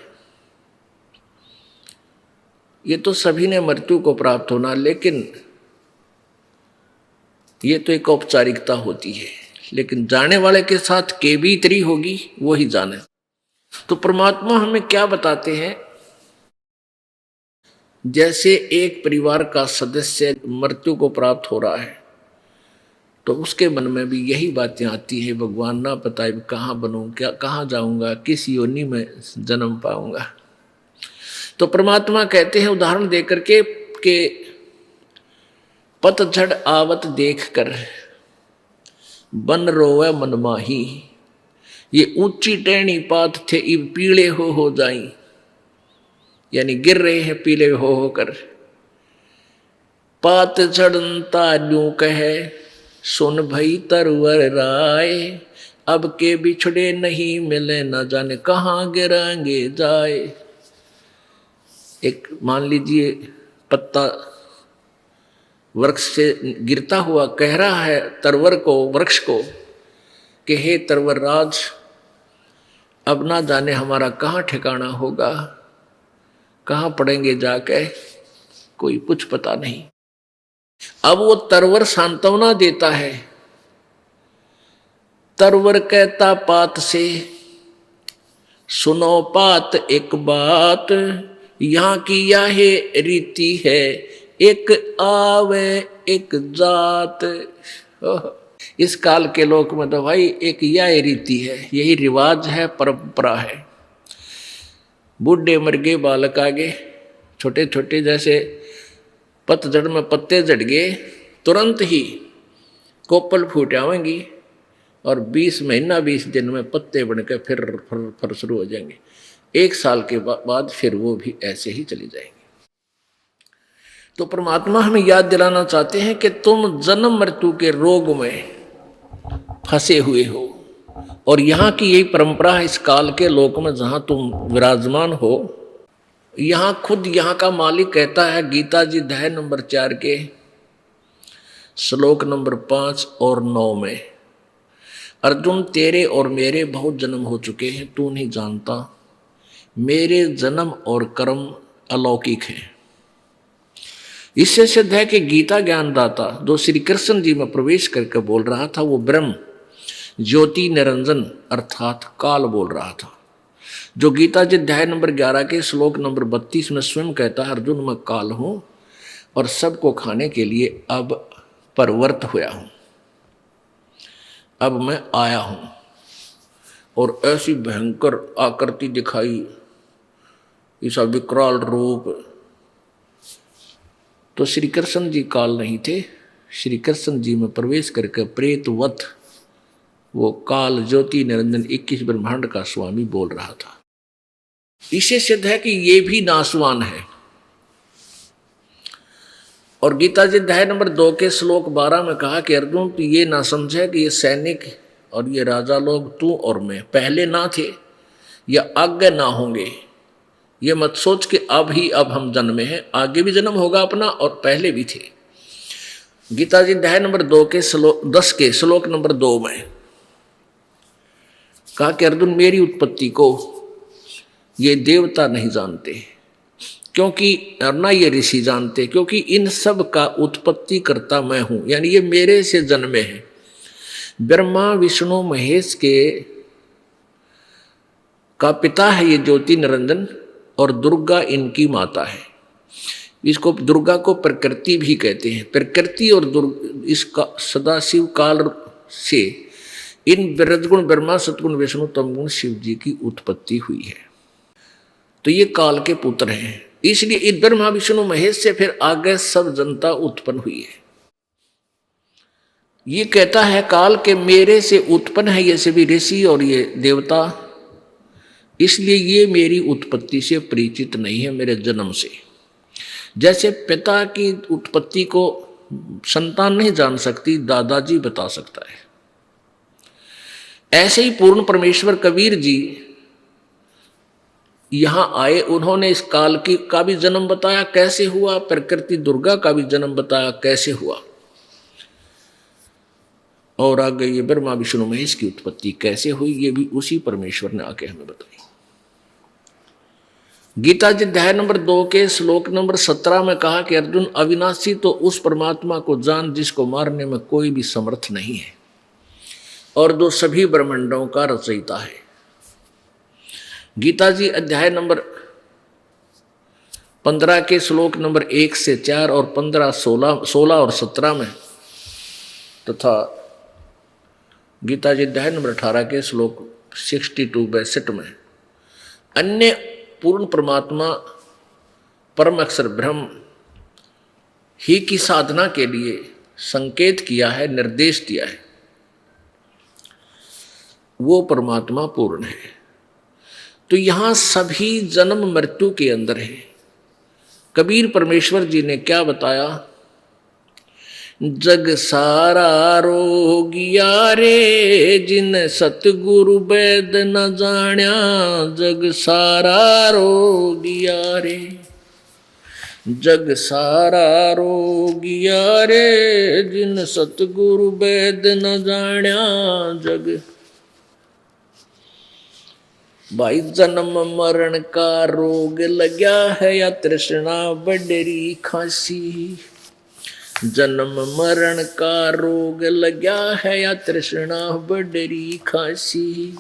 ये तो सभी ने मृत्यु को प्राप्त होना, लेकिन ये तो एक औपचारिकता होती है, लेकिन जाने वाले के साथ के बीतरी होगी, वो ही जाने। तो परमात्मा हमें क्या बताते हैं, जैसे एक परिवार का सदस्य मृत्यु को प्राप्त हो रहा है, तो उसके मन में भी यही बातें आती है, भगवान ना पता है कहाँ बनूं, क्या कहाँ जाऊंगा, किस योनि में जन्म पाऊंगा। तो परमात्मा कहते हैं उदाहरण देकर के कि पतझड़ आवत देख कर बन रोवे मन माही, ये ऊंची टहनी पात थे इब पीले हो जाई, यानी गिर रहे हैं पीले हो कर। पात चढ़ता यूं कहे सुन भई तरवर राय, अब के बिछड़े नहीं मिले न जाने कहाँ गिरांगे जाए। एक मान लीजिए पत्ता वृक्ष से गिरता हुआ कह रहा है तरवर को, वृक्ष को, कि हे तरवर राज, अब ना जाने हमारा कहाँ ठिकाना होगा, कहाँ पड़ेंगे जाके, कोई कुछ पता नहीं। अब वो तरवर सांत्वना देता है। तरवर कहता पात से सुनो पात एक बात, यहाँ की यह रीति है एक आवे एक जात। इस काल के लोक में तो भाई एक यह रीति है, यही रिवाज है, परंपरा है। बूढ़े मरगे बालक आगे, छोटे छोटे जैसे पतझड़ में पत्ते झड़ गए, तुरंत ही कोपल फूट आवेंगी और 20 महीना 20 दिन में पत्ते बनकर फिर शुरू हो जाएंगे। 1 साल के बाद फिर वो भी ऐसे ही चली जाएंगी। तो परमात्मा हमें याद दिलाना चाहते हैं कि तुम जन्म मृत्यु के रोग में फंसे हुए हो, और यहाँ की यही परंपरा है इस काल के लोक में जहाँ तुम विराजमान हो। यहाँ खुद यहाँ का मालिक कहता है गीता जी अध्याय नंबर 4 के श्लोक नंबर 5 और 9 में, अर्जुन तेरे और मेरे बहुत जन्म हो चुके हैं, तू नहीं जानता, मेरे जन्म और कर्म अलौकिक है। इससे सिद्ध है कि गीता ज्ञानदाता जो श्री कृष्ण जी में प्रवेश करके बोल रहा था, वो ब्रह्म ज्योति निरंजन अर्थात काल बोल रहा था, जो गीता जी अध्याय नंबर 11 के श्लोक नंबर 32 में स्वयं कहता है, अर्जुन मैं काल हूं और सबको खाने के लिए अब परवर्त हुआ हूं, अब मैं आया हूं। और ऐसी भयंकर आकृति दिखाई, ऐसा विकराल रूप। तो श्री कृष्ण जी काल नहीं थे, श्री कृष्ण जी में प्रवेश करके प्रेतवत वो काल ज्योति निरंजन 21 ब्रह्मांड का स्वामी बोल रहा था। इससे सिद्ध है कि ये भी नासवान है। और गीता जी अध्याय नंबर 2 के श्लोक 12 में कहा कि अर्जुन तू ये ना समझे कि ये सैनिक और ये राजा लोग तू और मैं पहले ना थे या आगे ना होंगे। ये मत सोच कि अब हम जन्मे हैं, आगे भी जन्म होगा अपना और पहले भी थे। गीता जी अध्याय नंबर 2 के श्लोक 10 के श्लोक नंबर 2 में कहा कि अर्जुन मेरी उत्पत्ति को ये देवता नहीं जानते, क्योंकि और ना ये ऋषि जानते, क्योंकि इन सब का उत्पत्ति करता मैं हूं, यानी ये मेरे से जन्मे हैं। ब्रह्मा विष्णु महेश के का पिता है ये ज्योति निरंजन, और दुर्गा इनकी माता है। इसको दुर्गा को प्रकृति भी कहते हैं। प्रकृति और इसका सदाशिव काल से इन रजगुण ब्रह्मा सतगुण विष्णु तमगुण शिव जी की उत्पत्ति हुई है। तो ये काल के पुत्र हैं, इसलिए इन ब्रह्मा विष्णु महेश से फिर आगे सब जनता उत्पन्न हुई है। ये कहता है काल के मेरे से उत्पन्न है ये सभी ऋषि और ये देवता, इसलिए ये मेरी उत्पत्ति से परिचित नहीं है, मेरे जन्म से। जैसे पिता की उत्पत्ति को संतान नहीं जान सकती, दादाजी बता सकता है, ऐसे ही पूर्ण परमेश्वर कबीर जी यहां आए, उन्होंने इस काल की का भी जन्म बताया कैसे हुआ, प्रकृति दुर्गा का भी जन्म बताया कैसे हुआ, और आगे ये ब्रह्मा विष्णु महेश की उत्पत्ति कैसे हुई, ये भी उसी परमेश्वर ने आके हमें बताई। गीता जी अध्याय नंबर 2 के श्लोक नंबर 17 में कहा कि अर्जुन अविनाशी तो उस परमात्मा को जान जिसको मारने में कोई भी समर्थ नहीं है, और जो सभी ब्रह्मांडों का रचयिता है। गीता जी अध्याय नंबर 15 के श्लोक नंबर 1 से 4 और 15, 16 और 17 में, तथा गीता जी अध्याय नंबर 18 के श्लोक 62-62 में अन्य पूर्ण परमात्मा परम अक्षर ब्रह्म ही की साधना के लिए संकेत किया है, निर्देश दिया है। वो परमात्मा पूर्ण है। तो यहां सभी जन्म मृत्यु के अंदर है। कबीर परमेश्वर जी ने क्या बताया, जग सारा रोगिया रे जिन सतगुरु वेद न जाण्या, जग सारा रोगिया रे, जग सारा रोगिया रे जिन सतगुरु वेद न जाण्या। जग भाई जन्म मरण का रोग लग्या है, या तृष्णा बडरी खांसी। जन्म मरण का रोग लग्या है, या तृष्णा बडरी खांसी।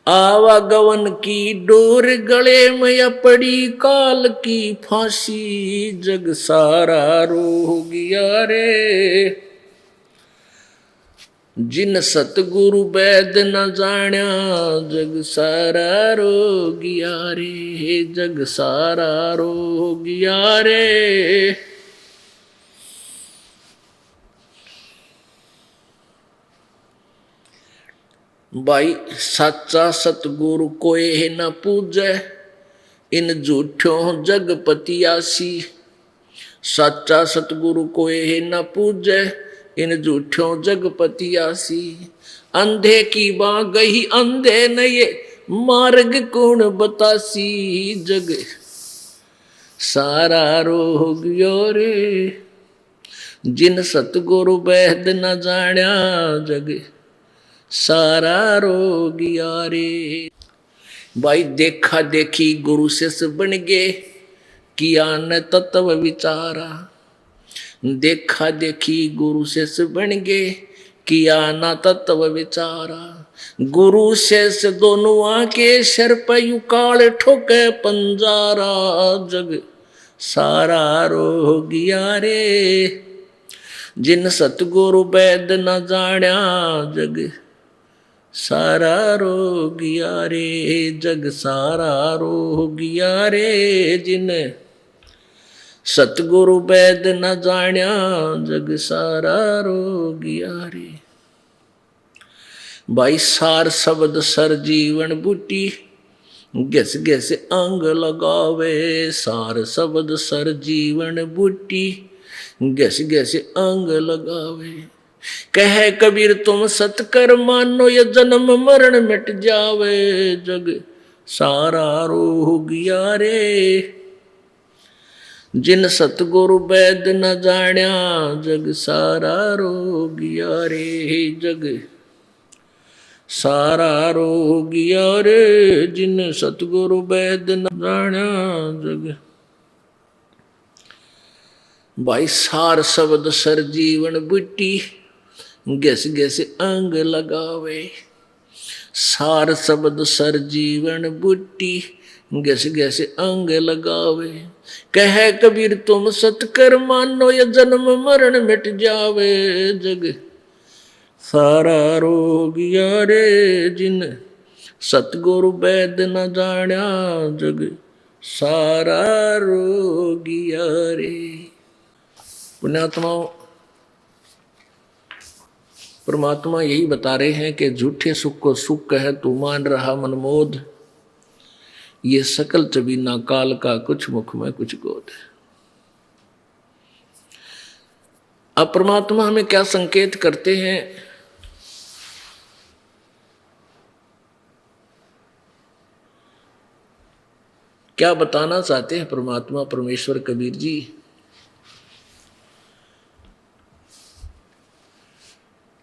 आवागवन की डोर गले में या पड़ी काल की फांसी। जग सारा रोगिया रे जिन सतगुरु वेद न जाण्या, जग सारा रोगिया रे, जग सारा रोगिया रे। भाई सच्चा सतगुरु कोई न पूजे, इन झूठों जगपतियासी। सच्चा सतगुरु कोई न पूजे, इन झूठों जगपतियासी। अंधे की बाँ गई अंधे न ये मार्ग कौन बतासी। जग सारा रोगियो रे जिन सतगुरु वेद न जाण्या, जग सारा रोगिया रे। भाई देखा देखी गुरु शिष्य बन गए, किया न तत्व विचारा। देखा देखी गुरु शिष्य बन गए, किया न तत्व विचारा। गुरु शिष्य दोनों आके सिर पे युकाल ठोके पंजारा। जग सारा रोगिया रे जिन सतगुरु वेद न जाण्या, जग सारा रोगिया रे, जग सारा रोगिया रे जिन सतगुरु वेद न जाण्या, जग सारा रोगिया रे। भाई सार शब्द सर जीवन बूटी, घस घस अंग लगावे। सार शब्द सर जीवन बूटी, घस घस अंग लगावे। कहे कबीर तुम सतकर मानो, ये जन्म मरण मिट जावे। जग सारा रोगिया रे जिन सतगुरु वेद न जाण्या, जग सारा रोगिया रे। जग सारा रोगिया रे जिन सतगुरु वैद न जाना जग। भाई सार शब्द सर जीवन बुटी गैस गैस अंग लगावे। सार शब्द सर जीवन बुटी गैस गैस अंग लगावे। कह कबीर तुम सतकर मानो या जन्म मरण मिट जावे जग। सारा रोगिया रे जिन सतगुरु वैद न जाना जग। सारा रोगिया रे। पुण्यात्माओं, परमात्मा यही बता रहे हैं कि झूठे सुख को सुख कह तू मान रहा मनमोद। ये सकल चबीना काल का कुछ मुख में कुछ गोद। अब परमात्मा हमें क्या संकेत करते हैं? क्या बताना चाहते हैं परमात्मा परमेश्वर कबीर जी?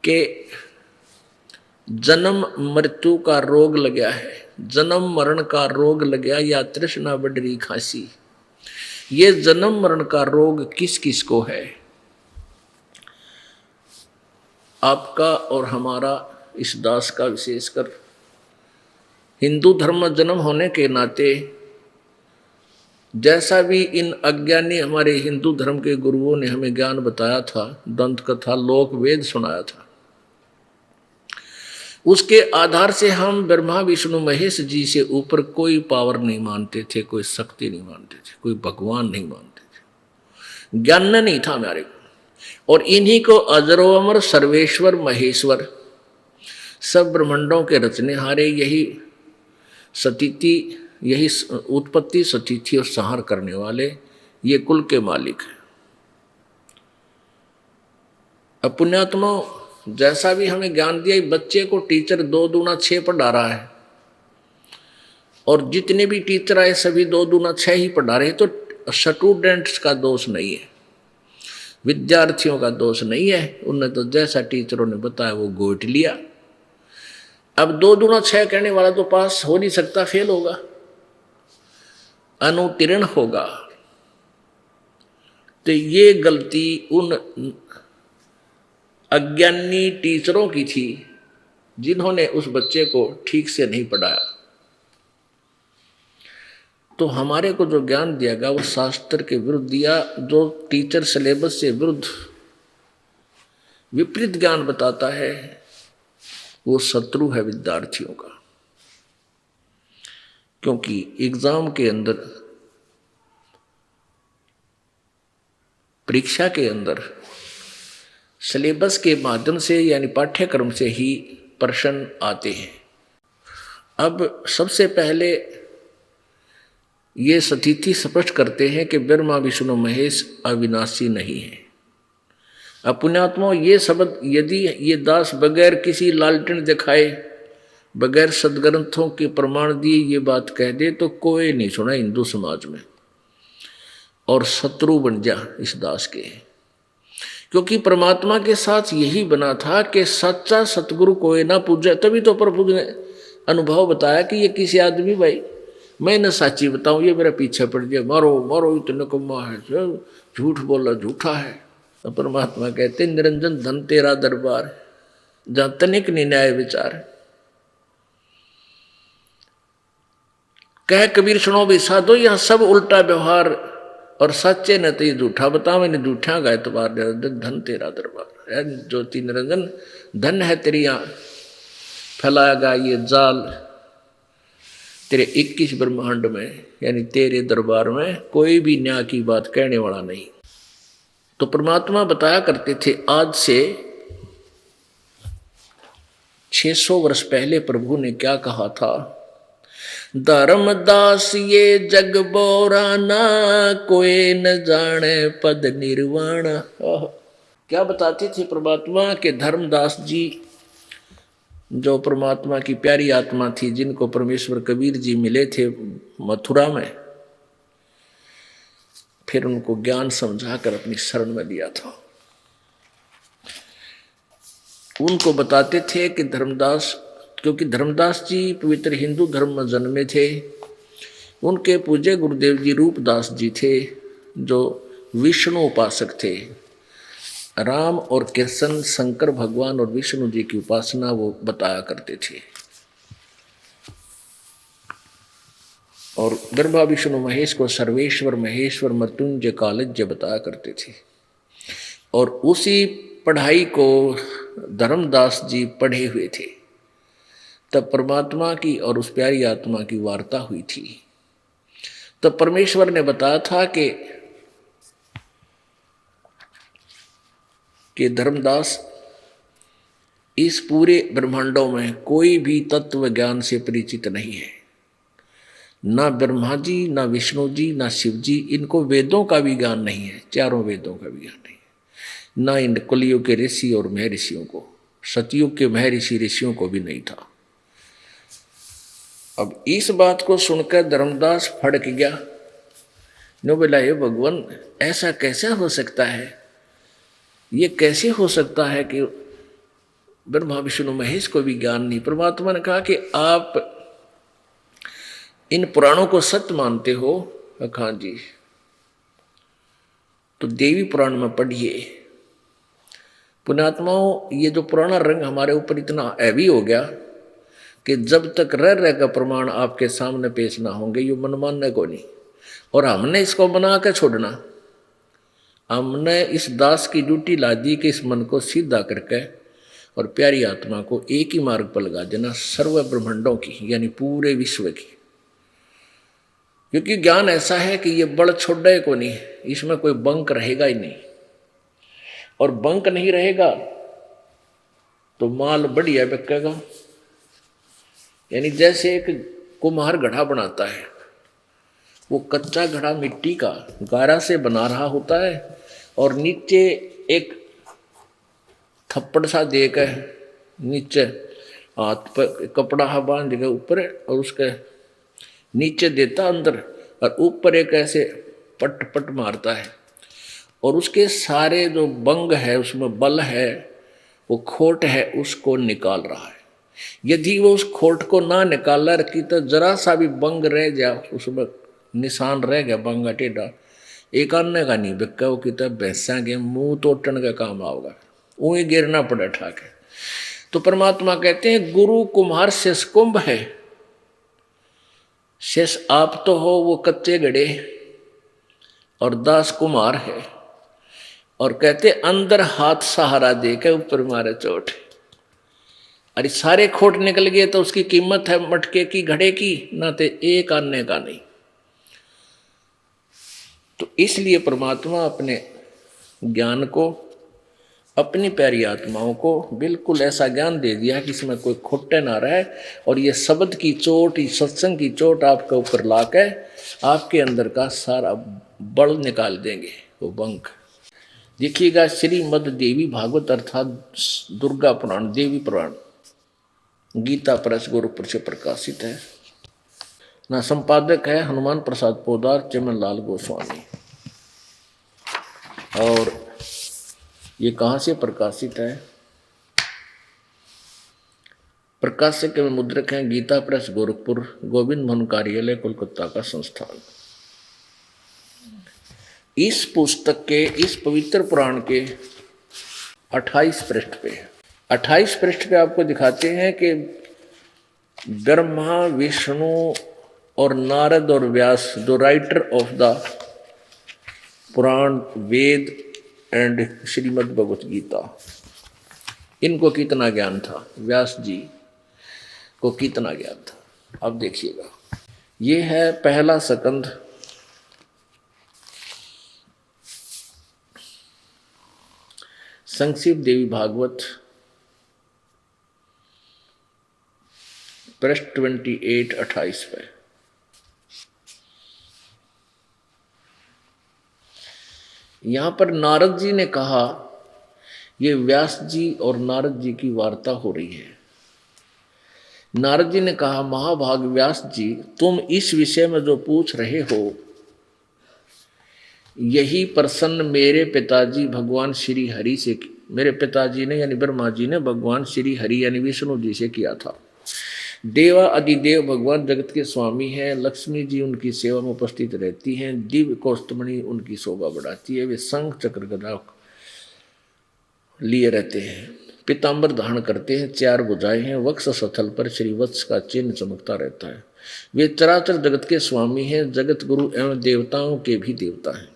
के जन्म मृत्यु का रोग लगा है, जन्म मरण का रोग लगा या तृष्णा बढ़ी खांसी। ये जन्म मरण का रोग किस किस को है? आपका और हमारा, इस दास का विशेषकर। हिंदू धर्म में जन्म होने के नाते जैसा भी इन अज्ञानी हमारे हिंदू धर्म के गुरुओं ने हमें ज्ञान बताया था, दंत कथा लोक वेद सुनाया था, उसके आधार से हम ब्रह्मा विष्णु महेश जी से ऊपर कोई पावर नहीं मानते थे, कोई शक्ति नहीं मानते थे, कोई भगवान नहीं मानते थे। ज्ञान नहीं था हमारे को। और इन्हीं को अजरो अमर सर्वेश्वर महेश्वर, सब ब्रह्मांडों के रचनेहारे, यही सतीति, यही उत्पत्ति सतीथि और संहार करने वाले, ये कुल के मालिक हैं। अब पुण्यात्मा, जैसा भी हमें ज्ञान दिया, बच्चे को टीचर 2 दूना 6 पढ़ा रहा है, और जितने भी टीचर आए सभी 2 दूना 6 ही पढ़ा रहे हैं। तो स्टूडेंट्स का दोष नहीं है, विद्यार्थियों का दोष नहीं है। उन्हें तो जैसा टीचरों ने बताया वो गोट लिया। अब 2 दूना 6 कहने वाला तो पास हो नहीं सकता, फेल होगा, अनुत्तीर्ण होगा। तो ये गलती उन अज्ञानी टीचरों की थी जिन्होंने उस बच्चे को ठीक से नहीं पढ़ाया। तो हमारे को जो ज्ञान दिया गया वो शास्त्र के विरुद्ध दिया। जो टीचर सिलेबस से विरुद्ध विपरीत ज्ञान बताता है वो शत्रु है विद्यार्थियों का। क्योंकि एग्जाम के अंदर, परीक्षा के अंदर सिलेबस के माध्यम से यानी पाठ्यक्रम से ही प्रश्न आते हैं। अब सबसे पहले ये स्थिति स्पष्ट करते हैं कि ब्रह्मा विष्णु महेश अविनाशी नहीं है। अब पुण्यात्मा, ये शब्द यदि ये दास बगैर किसी लालटेन दिखाए, बगैर सदग्रंथों के प्रमाण दिए ये बात कह दे तो कोई नहीं सुना हिंदू समाज में, और शत्रु बन जा इस दास के। क्योंकि परमात्मा के साथ यही बना था कि सच्चा सतगुरु कोई ना पूजे। तभी तो प्रभु ने अनुभव बताया कि ये किसी आदमी, भाई मैं न साची बताऊं, ये मेरा पीछे पड़ गया, मारो मारो, इतना कम्मा है, झूठ बोला झूठा है। तो परमात्मा कहते निरंजन धन तेरा दरबार, जहां तनिक नहीं न्याय विचार। कह कबीर सुनो भी साधो, यहां सब उल्टा व्यवहार, और सच्चे न तो ये झूठा बताओ, मैंने झूठा गाय तुम्हार धन तेरा दरबार। ज्योति निरंजन, धन है तेरी यहाँ फैलाएगा ये जाल तेरे 21 ब्रह्मांड में, यानी तेरे दरबार में कोई भी न्याय की बात कहने वाला नहीं। तो परमात्मा बताया करते थे, आज से 600 वर्ष पहले प्रभु ने क्या कहा था, धर्मदास ये जग बोराना, कोई न जाने पद निर्वाण। क्या बताते थे परमात्मा के धर्मदास जी, जो परमात्मा की प्यारी आत्मा थी, जिनको परमेश्वर कबीर जी मिले थे मथुरा में, फिर उनको ज्ञान समझाकर अपनी शरण में लिया था। उनको बताते थे कि धर्मदास क्योंकि धर्मदास जी पवित्र हिंदू धर्म में जन्मे थे। उनके पूज्य गुरुदेव जी रूपदास जी थे, जो विष्णु उपासक थे। राम और कृष्ण, शंकर भगवान और विष्णु जी की उपासना वो बताया करते थे। और ब्रह्मा विष्णु महेश को सर्वेश्वर महेश्वर मृत्युंजय कालज्ञ बताया करते थे। और उसी पढ़ाई को धर्मदास जी पढ़े हुए थे। तब परमात्मा की और उस प्यारी आत्मा की वार्ता हुई थी। तब परमेश्वर ने बताया था कि धर्मदास, इस पूरे ब्रह्मांडों में कोई भी तत्व ज्ञान से परिचित नहीं है। ना ब्रह्मा जी, ना विष्णु जी, ना शिव जी, इनको वेदों का भी ज्ञान नहीं है, चारों वेदों का भी ज्ञान नहीं है। ना इन कलियुग के ऋषि और महर्षियों को, सतयुग के महर्षि ऋषियों को भी नहीं था। अब इस बात को सुनकर धर्मदास फड़क गया। नो बोला, हे भगवान, ऐसा कैसे हो सकता है? ये कैसे हो सकता है कि ब्रह्मा विष्णु महेश को भी ज्ञान नहीं? परमात्मा ने कहा कि आप इन पुराणों को सत्य मानते हो? हाँ जी। तो देवी पुराण में पढ़िए। पुण्यात्माओं, ये जो पुराना रंग हमारे ऊपर इतना हैवी हो गया कि जब तक रह का प्रमाण आपके सामने पेश ना होंगे, ये मन मानने को नहीं। और हमने इसको बना के छोड़ना। हमने इस दास की ड्यूटी ला दी कि इस मन को सीधा करके और प्यारी आत्मा को एक ही मार्ग पर लगा देना, सर्व ब्रह्मांडों की, यानी पूरे विश्व की। क्योंकि ज्ञान ऐसा है कि ये बड़ छोड़े को नहीं, इसमें कोई बंक रहेगा ही नहीं। और बंक नहीं रहेगा तो माल बढ़िया बिकेगा। यानी जैसे एक कुम्हार घड़ा बनाता है, वो कच्चा घड़ा मिट्टी का गारा से बना रहा होता है और नीचे एक थप्पड़ सा देकर नीचे हाथ पर कपड़ा बांध के ऊपर, और उसके नीचे देता अंदर, और ऊपर एक ऐसे पट पट मारता है। और उसके सारे जो बंग है, उसमें बल है, वो खोट है, उसको निकाल रहा है। यदि वो उस खोट को ना निकाला रखी तो जरा सा भी बंग रह जाए, उसमें निशान रह गया बंगा टेढ़ा, एक अन्य का नहीं बिका, वो कितना भैंसा के मुंह तोड़ने का काम आओगा, वही गिरना पड़े ठाके। तो परमात्मा कहते हैं, गुरु कुम्हार शेष कुंभ है। शेष आप तो हो वो कच्चे घड़े, और दास कुम्हार है। और कहते अंदर हाथ सहारा दे के ऊपर मारे चोट। अरे सारे खोट निकल गए तो उसकी कीमत है मटके की, घड़े की, ना तो एक आने का नहीं। तो इसलिए परमात्मा अपने ज्ञान को, अपनी प्यारी आत्माओं को बिल्कुल ऐसा ज्ञान दे दिया कि इसमें कोई खोटे ना रहे। और ये शब्द की चोट, ये सत्संग की चोट आपके ऊपर लाके आपके अंदर का सारा बल निकाल देंगे, वो बंक। देखिएगा, श्रीमद देवी भागवत अर्थात दुर्गा पुराण, देवी पुराण, गीता प्रेस गोरखपुर से प्रकाशित है। ना संपादक है हनुमान प्रसाद पोदार, चमन लाल गोस्वामी। और ये कहाँ से प्रकाशित है? प्रकाशक एवं मुद्रक हैं गीता प्रेस गोरखपुर, गोविंद मोहन कार्यालय, कोलकाता का संस्थान। इस पुस्तक के, इस पवित्र पुराण के 28 पृष्ठ पे, 28 पृष्ठ पे आपको दिखाते हैं कि ब्रह्मा, विष्णु और नारद और Vyas, the writer of the Purana, Veda and Shrimad Bhagavad Gita, इनको कितना ज्ञान था, व्यास जी को कितना ज्ञान था। अब देखिएगा, ये है पहला स्कंद, संक्षिप्त देवी भागवत, पृष्ठ 28 पे। यहां पर नारद जी ने कहा, ये व्यास जी और नारद जी की वार्ता हो रही है। नारद जी ने कहा, महाभाग व्यास जी, तुम इस विषय में जो पूछ रहे हो, यही प्रश्न मेरे पिताजी भगवान श्री हरि से, मेरे पिताजी ने यानी ब्रह्मा जी ने भगवान श्री हरि यानी विष्णु जी से किया था। देवा अधिदेव भगवान जगत के स्वामी हैं। लक्ष्मी जी उनकी सेवा में उपस्थित रहती हैं। दिव्य कौस्तुभमणि उनकी शोभा बढ़ाती है। वे शंख चक्र गदा लिए रहते हैं। पीताम्बर धारण करते हैं। 4 भुजाएं हैं। वक्ष स्थल पर श्रीवत्स का चिन्ह चमकता रहता है। वे चराचर जगत के स्वामी हैं। जगत गुरु एवं देवताओं के भी देवता हैं।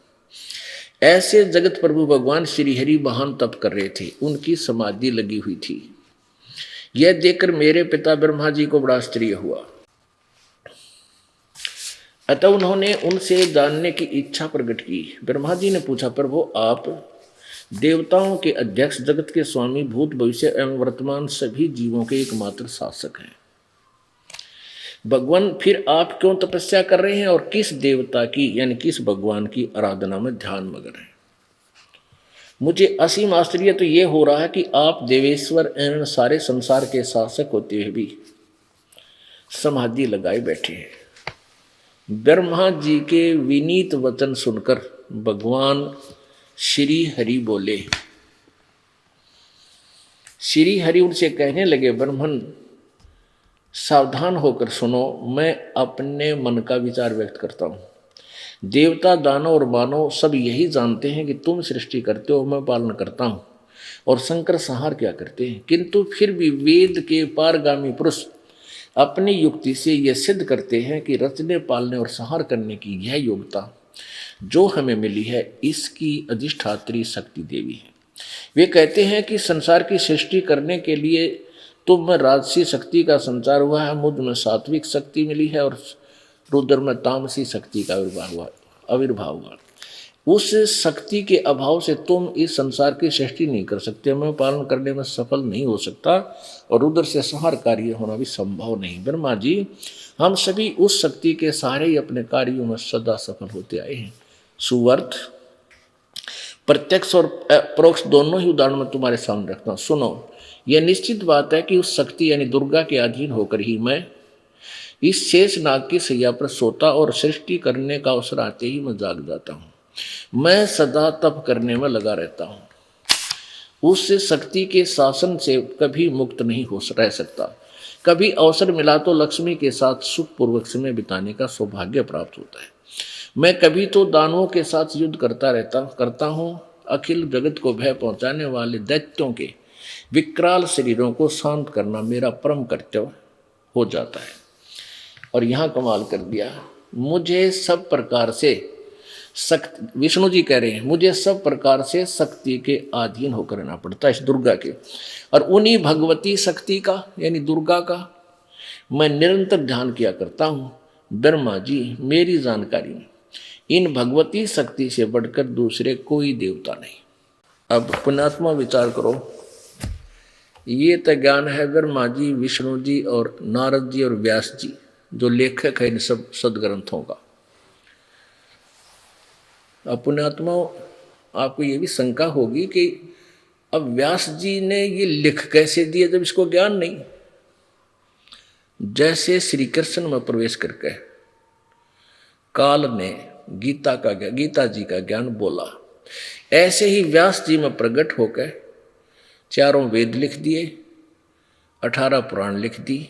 ऐसे जगत प्रभु भगवान श्री हरि महान तप कर रहे थे। उनकी समाधि लगी हुई थी। यह देखकर मेरे पिता ब्रह्मा जी को बड़ा आश्चर्य हुआ। अतः उन्होंने उनसे जानने की इच्छा प्रकट की। ब्रह्मा जी ने पूछा, प्रभु आप देवताओं के अध्यक्ष, जगत के स्वामी, भूत भविष्य एवं वर्तमान सभी जीवों के एकमात्र शासक हैं। भगवान फिर आप क्यों तपस्या कर रहे हैं और किस देवता की यानी किस भगवान की आराधना में ध्यान मग्न हैं? मुझे असीम आश्चर्य तो ये हो रहा है कि आप देवेश्वर एवं सारे संसार के शासक होते हुए भी समाधि लगाए बैठे हैं। ब्रह्मा जी के विनीत वचन सुनकर भगवान श्री हरि बोले। श्री हरि उनसे कहने लगे, ब्रह्मन सावधान होकर सुनो, मैं अपने मन का विचार व्यक्त करता हूँ। देवता, दानव और मानव सब यही जानते हैं कि तुम सृष्टि करते हो, मैं पालन करता हूँ, और शंकर संहार क्या करते हैं। किंतु फिर भी वेद के पारगामी पुरुष अपनी युक्ति से यह सिद्ध करते हैं कि रचने, पालने और संहार करने की यह योग्यता जो हमें मिली है, इसकी अधिष्ठात्री शक्ति देवी है। वे कहते हैं कि संसार की सृष्टि करने के लिए तुम में राजसी शक्ति का संचार हुआ है, मुझ में सात्विक शक्ति मिली है और रुद्र में तामसी शक्ति का आविर्भाव हुआ। उस शक्ति के अभाव से तुम इस संसार की सृष्टि नहीं कर सकते, मैं पालन करने में सफल नहीं हो सकता, और रुद्र से संहार कार्य होना भी संभव नहीं। ब्रह्मा जी, हम सभी उस शक्ति के सहारे ही अपने कार्यों में सदा सफल होते आए हैं। सुवर्थ प्रत्यक्ष और परोक्ष दोनों ही उदाहरण में तुम्हारे सामने रखता हूं। सुनो, यह निश्चित बात है कि उस शक्ति यानी दुर्गा के अधीन होकर ही मैं इस शेष नाग की सैया पर सोता और सृष्टि करने का अवसर आते ही मैं जाग जाता हूँ। मैं सदा तप करने में लगा रहता हूँ। उस शक्ति के शासन से कभी मुक्त नहीं हो रह सकता। कभी अवसर मिला तो लक्ष्मी के साथ सुखपूर्वक समय बिताने का सौभाग्य प्राप्त होता है। मैं कभी तो दानवों के साथ युद्ध करता हूँ। अखिल जगत को भय पहुँचाने वाले दैत्यों के विकराल शरीरों को शांत करना मेरा परम कर्तव्य हो जाता है। और यहाँ कमाल कर दिया, मुझे सब प्रकार से शक्ति, विष्णु जी कह रहे हैं, मुझे सब प्रकार से शक्ति के अधीन होकर रहना पड़ता है, इस दुर्गा के। और उन्हीं भगवती शक्ति का यानी दुर्गा का मैं निरंतर ध्यान किया करता हूँ। ब्रह्मा जी, मेरी जानकारी में इन भगवती शक्ति से बढ़कर दूसरे कोई देवता नहीं। अब पुण्यात्मा विचार करो, ये तो ज्ञान है ब्रह्मा जी, विष्णु जी और नारद जी और व्यास जी जो लेखक है इन सब सदग्रंथों का। अब पुण्यात्माओं, आपको ये भी शंका होगी कि अब व्यास जी ने ये लिख कैसे दिया जब इसको ज्ञान नहीं। जैसे श्री कृष्ण में प्रवेश करके काल ने गीता जी का ज्ञान बोला, ऐसे ही व्यास जी में प्रकट होकर 4 वेद लिख दिए, 18 पुराण लिख दी,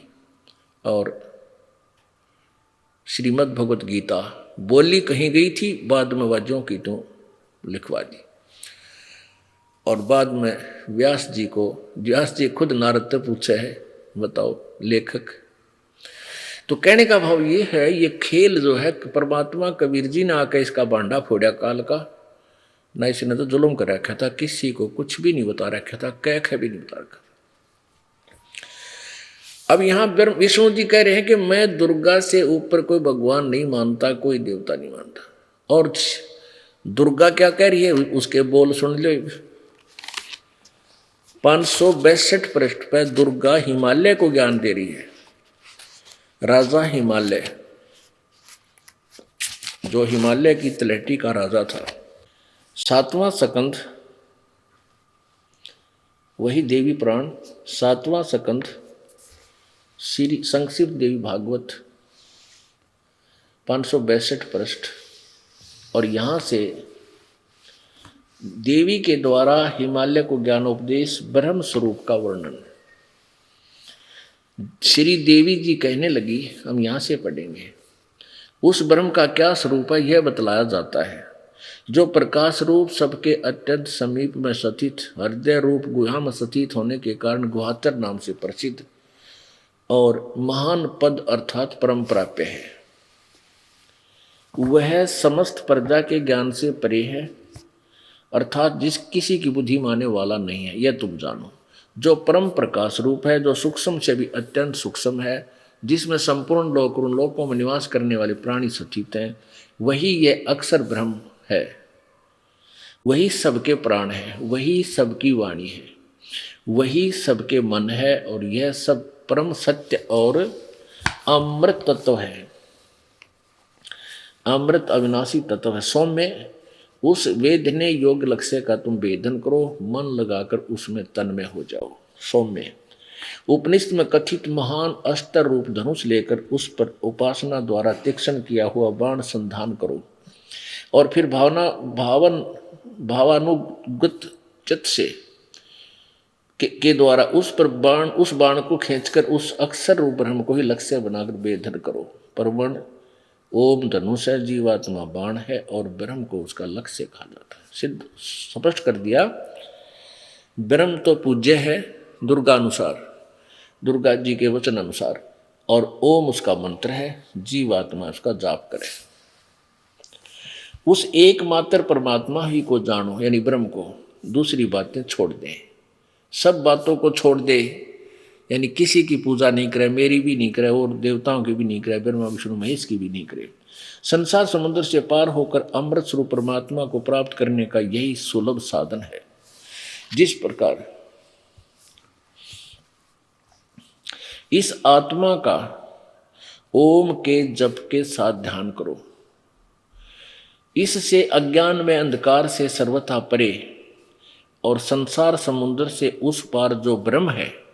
और श्रीमद् भगवत गीता बोली कहीं गई थी, बाद में वाद्यों की तो लिखवा दी। और बाद में व्यास जी खुद नारद से पूछे है, बताओ लेखक। तो कहने का भाव ये है, ये खेल जो है परमात्मा कबीर जी ने आकर इसका बांडा फोड़ा काल का। ना इसने तो जुल्म कर रखा था, किसी को कुछ भी नहीं बता रखा था, कैख भी नहीं बता रखा। अब यहाँ विष्णु जी कह रहे हैं कि मैं दुर्गा से ऊपर कोई भगवान नहीं मानता, कोई देवता नहीं मानता। और दुर्गा क्या कह रही है, उसके बोल सुन लो। 562 पृष्ठ पर दुर्गा हिमालय को ज्ञान दे रही है। राजा हिमालय, जो हिमालय की तलहटी का राजा था, 7वां स्कंध, वही देवी पुराण 7वां स्कंध, श्री संक्षिप्त देवी भागवत 562 पृष्ठ। और यहाँ से देवी के द्वारा हिमालय को ज्ञानोपदेश ब्रह्म स्वरूप का वर्णन। श्री देवी जी कहने लगी, हम यहाँ से पढ़ेंगे, उस ब्रह्म का क्या स्वरूप है यह बतलाया जाता है, जो प्रकाश रूप सबके अत्यंत समीप में स्थित, हृदय रूप गुहा में स्थित होने के कारण गुहातर नाम से प्रसिद्ध और महान पद अर्थात परम प्राप्य है। वह समस्त प्रजा के ज्ञान से परे है, अर्थात जिस किसी की बुद्धि माने वाला नहीं है, यह तुम जानो। जो परम प्रकाश रूप है, जो सूक्ष्म से भी अत्यंत सूक्ष्म है, जिसमें संपूर्ण लोक और उन लोकों में निवास करने वाले प्राणी स्थित हैं, वही यह अक्षर ब्रह्म है। वही सबके प्राण है, वही सबकी वाणी है, वही सबके मन है, और यह सब परम सत्य और अमृत तत्व है, अमृत अविनाशी तत्व है। सौम्य उस वेदने योग्य लक्ष्य का तुम वेदन करो, मन लगाकर उसमें तन्मय हो जाओ। सौम्य उपनिषद में कथित महान अस्त्र रूप धनुष लेकर उस पर उपासना द्वारा तीक्ष्ण किया हुआ बाण संधान करो, और फिर भावानुगत चित्त से के द्वारा उस बाण को खींचकर उस अक्षर रूप ब्रह्म को ही लक्ष्य बनाकर वेधन करो। परवण ओम धनुष है, जीवात्मा बाण है, और ब्रह्म को उसका लक्ष्य कहा जाता है। सिद्ध स्पष्ट कर दिया, ब्रह्म तो पूज्य है दुर्गा अनुसार, दुर्गा जी के वचन अनुसार, और ओम उसका मंत्र है, जीवात्मा उसका जाप करे। उस एकमात्र परमात्मा ही को जानो, यानी ब्रह्म को, दूसरी बातें छोड़ दें, सब बातों को छोड़ दे, यानी किसी की पूजा नहीं करे, मेरी भी नहीं करे, और देवताओं की भी नहीं करे, ब्रह्मा विष्णु महेश की भी नहीं करे। संसार समुद्र से पार होकर अमृत स्वरूप परमात्मा को प्राप्त करने का यही सुलभ साधन है। जिस प्रकार इस आत्मा का ओम के जप के साथ ध्यान करो, इससे अज्ञान में अंधकार से सर्वथा परे और संसार समुद्र से उस पार जो ब्रह्म है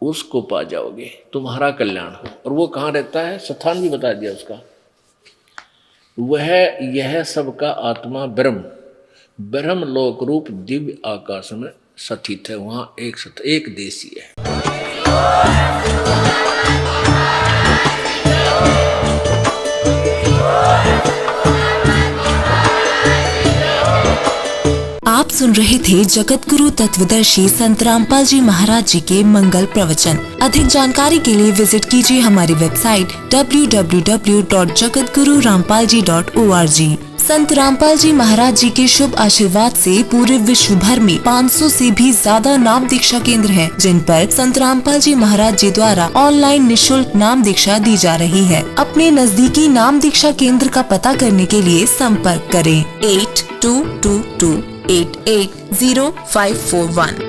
उसको पा जाओगे, तुम्हारा कल्याण हो। और वो कहाँ रहता है, स्थान भी बता दिया उसका, वह यह सबका आत्मा ब्रह्म लोक रूप दिव्य आकाश में स्थित है। वहाँ एक देशी है। आप सुन रहे थे जगत गुरु तत्वदर्शी संत रामपाल जी महाराज जी के मंगल प्रवचन। अधिक जानकारी के लिए विजिट कीजिए हमारी वेबसाइट www.jagatgururampalji.org। संत रामपाल जी महाराज जी के शुभ आशीर्वाद से पूरे विश्व भर में 500 से भी ज्यादा नाम दीक्षा केंद्र हैं, जिन पर संत रामपाल जी महाराज जी द्वारा ऑनलाइन निःशुल्क नाम दीक्षा दी जा रही है। अपने नजदीकी नाम दीक्षा केंद्र का पता करने के लिए संपर्क करें 8222880541।